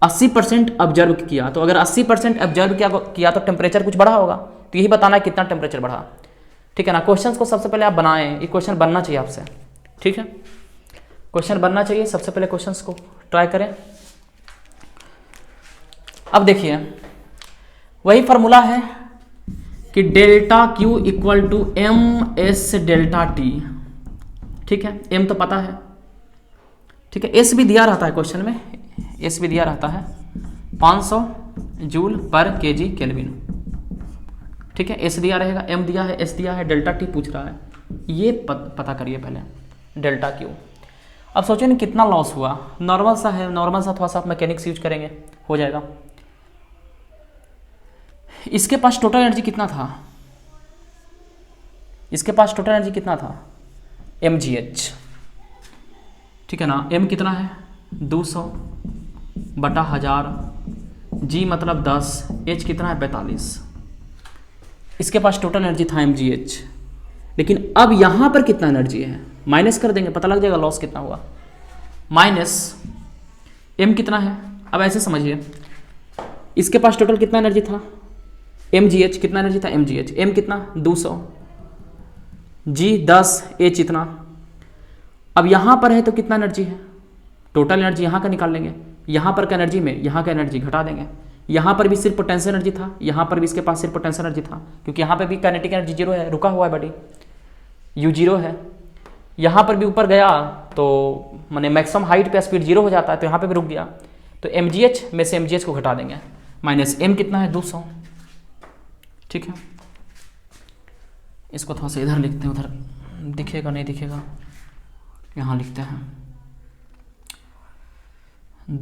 80% ऑब्जर्व किया। तो अगर 80% ऑब्जर्व किया तो टेम्परेचर कुछ बढ़ा होगा, तो यही बताना है कितना टेम्परेचर बढ़ा। ठीक है ना। क्वेश्चन को सबसे पहले आप बनाएं, ये क्वेश्चन बनना चाहिए आपसे, ठीक है, क्वेश्चन बनना चाहिए। सबसे पहले क्वेश्चंस को ट्राई करें। अब देखिए वही फॉर्मूला है कि delta Q equal to M S delta T, ठीक है, एम तो पता है, ठीक है, एस भी दिया रहता है क्वेश्चन में, एस भी दिया रहता है 500 जूल पर केजी केल्विन, ठीक है, एस दिया रहेगा, एम दिया है, एस दिया है, डेल्टा टी पूछ रहा है, ये पता करिए पहले डेल्टा क्यू। अब सोचिए ना कितना लॉस हुआ, नॉर्मल सा है, नॉर्मल सा थोड़ा सा आप मैकेनिक्स यूज करेंगे हो जाएगा। इसके पास टोटल एनर्जी कितना था, इसके पास टोटल एनर्जी कितना था, mgh, ठीक है ना, m कितना है 200/1000, g मतलब 10, h कितना है 45, इसके पास टोटल एनर्जी था mgh। लेकिन अब यहां पर कितना एनर्जी है माइनस कर देंगे, पता लग जाएगा लॉस कितना हुआ, माइनस m कितना है। अब ऐसे समझिए, इसके पास टोटल कितना एनर्जी था mgh, कितना एनर्जी था mgh, m कितना 200, g 10, h इतना। अब यहां पर है तो कितना एनर्जी है, टोटल एनर्जी यहां का निकाल लेंगे, यहां पर का एनर्जी में यहां का एनर्जी घटा देंगे, यहां पर भी सिर्फ पोटेंशियल एनर्जी था, यहां पर भी इसके पास सिर्फ पोटेंशियल एनर्जी था, क्योंकि यहां पर भी काइनेटिक एनर्जी जीरो है, रुका हुआ है बॉडी, u जीरो है, यहां पर भी ऊपर गया तो माने मैक्सिमम हाइट पे स्पीड जीरो हो जाता है, तो यहां पे भी रुक गया, तो mgh में से mgh को घटा देंगे, माइनस m कितना है 200, ठीक है। इसको थोड़ा सा इधर लिखते हैं, उधर दिखेगा नहीं दिखेगा, यहाँ लिखते हैं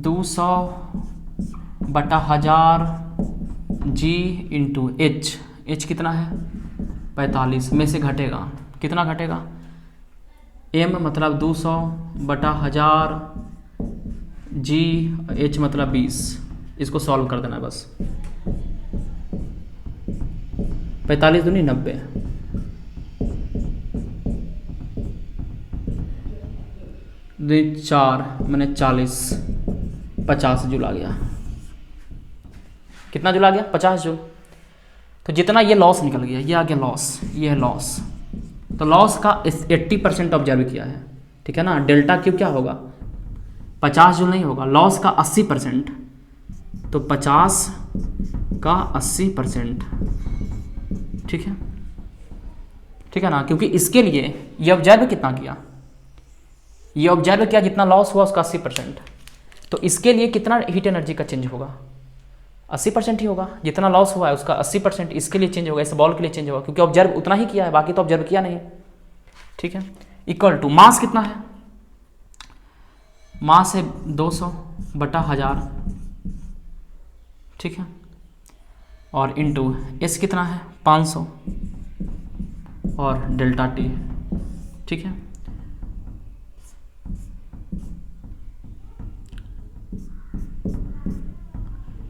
200/1000 g इंटू h, h कितना है 45, में से घटेगा, कितना घटेगा, m मतलब 200/1000 g, h मतलब 20, इसको सॉल्व कर देना बस, 45 दूनी 90, दूनी 4 मैंने 40, 50 जूल आ गया, कितना जूल आ गया 50 जूल। तो जितना ये लॉस निकल गया, ये आ गया लॉस, ये है लॉस, तो लॉस का 80% ऑब्जर्व किया है, ठीक है ना। डेल्टा क्यू क्या होगा 50 जूल नहीं होगा, लॉस का 80%, तो 50 का 80%, ठीक है, ठीक है ना, क्योंकि इसके लिए ये ऑब्जर्व कितना किया, ये ऑब्जर्व किया जितना लॉस हुआ उसका 80%, तो इसके लिए कितना हीट एनर्जी का चेंज होगा 80% ही होगा, जितना लॉस हुआ है उसका 80% इसके लिए चेंज होगा, इस बॉल के लिए चेंज होगा, क्योंकि ऑब्जर्व उतना ही किया है, बाकी तो ऑब्जर्व किया नहीं, ठीक है। इक्वल टू मास कितना है, मास है 200/1000, ठीक है, और इंटू एस कितना है 500 और डेल्टा टी, ठीक है।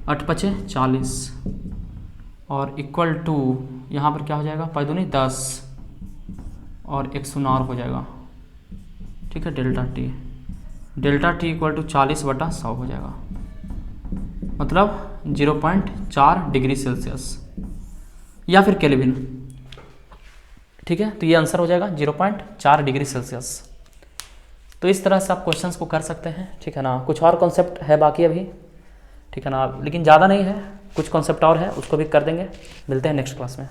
अठ पचे 40 और इक्वल टू यहाँ पर क्या हो जाएगा, 5 दूनी 10 और 109 हो जाएगा, ठीक है, डेल्टा टी इक्वल टू 40/100 हो जाएगा, मतलब 0.4 डिग्री सेल्सियस या फिर केल्विन, ठीक है। तो ये आंसर हो जाएगा 0.4 डिग्री सेल्सियस। तो इस तरह से आप क्वेश्चंस को कर सकते हैं, ठीक है ना। कुछ और कॉन्सेप्ट है बाकी अभी, ठीक है ना, लेकिन ज़्यादा नहीं है, कुछ कॉन्सेप्ट और है, उसको भी कर देंगे। मिलते हैं नेक्स्ट क्लास में।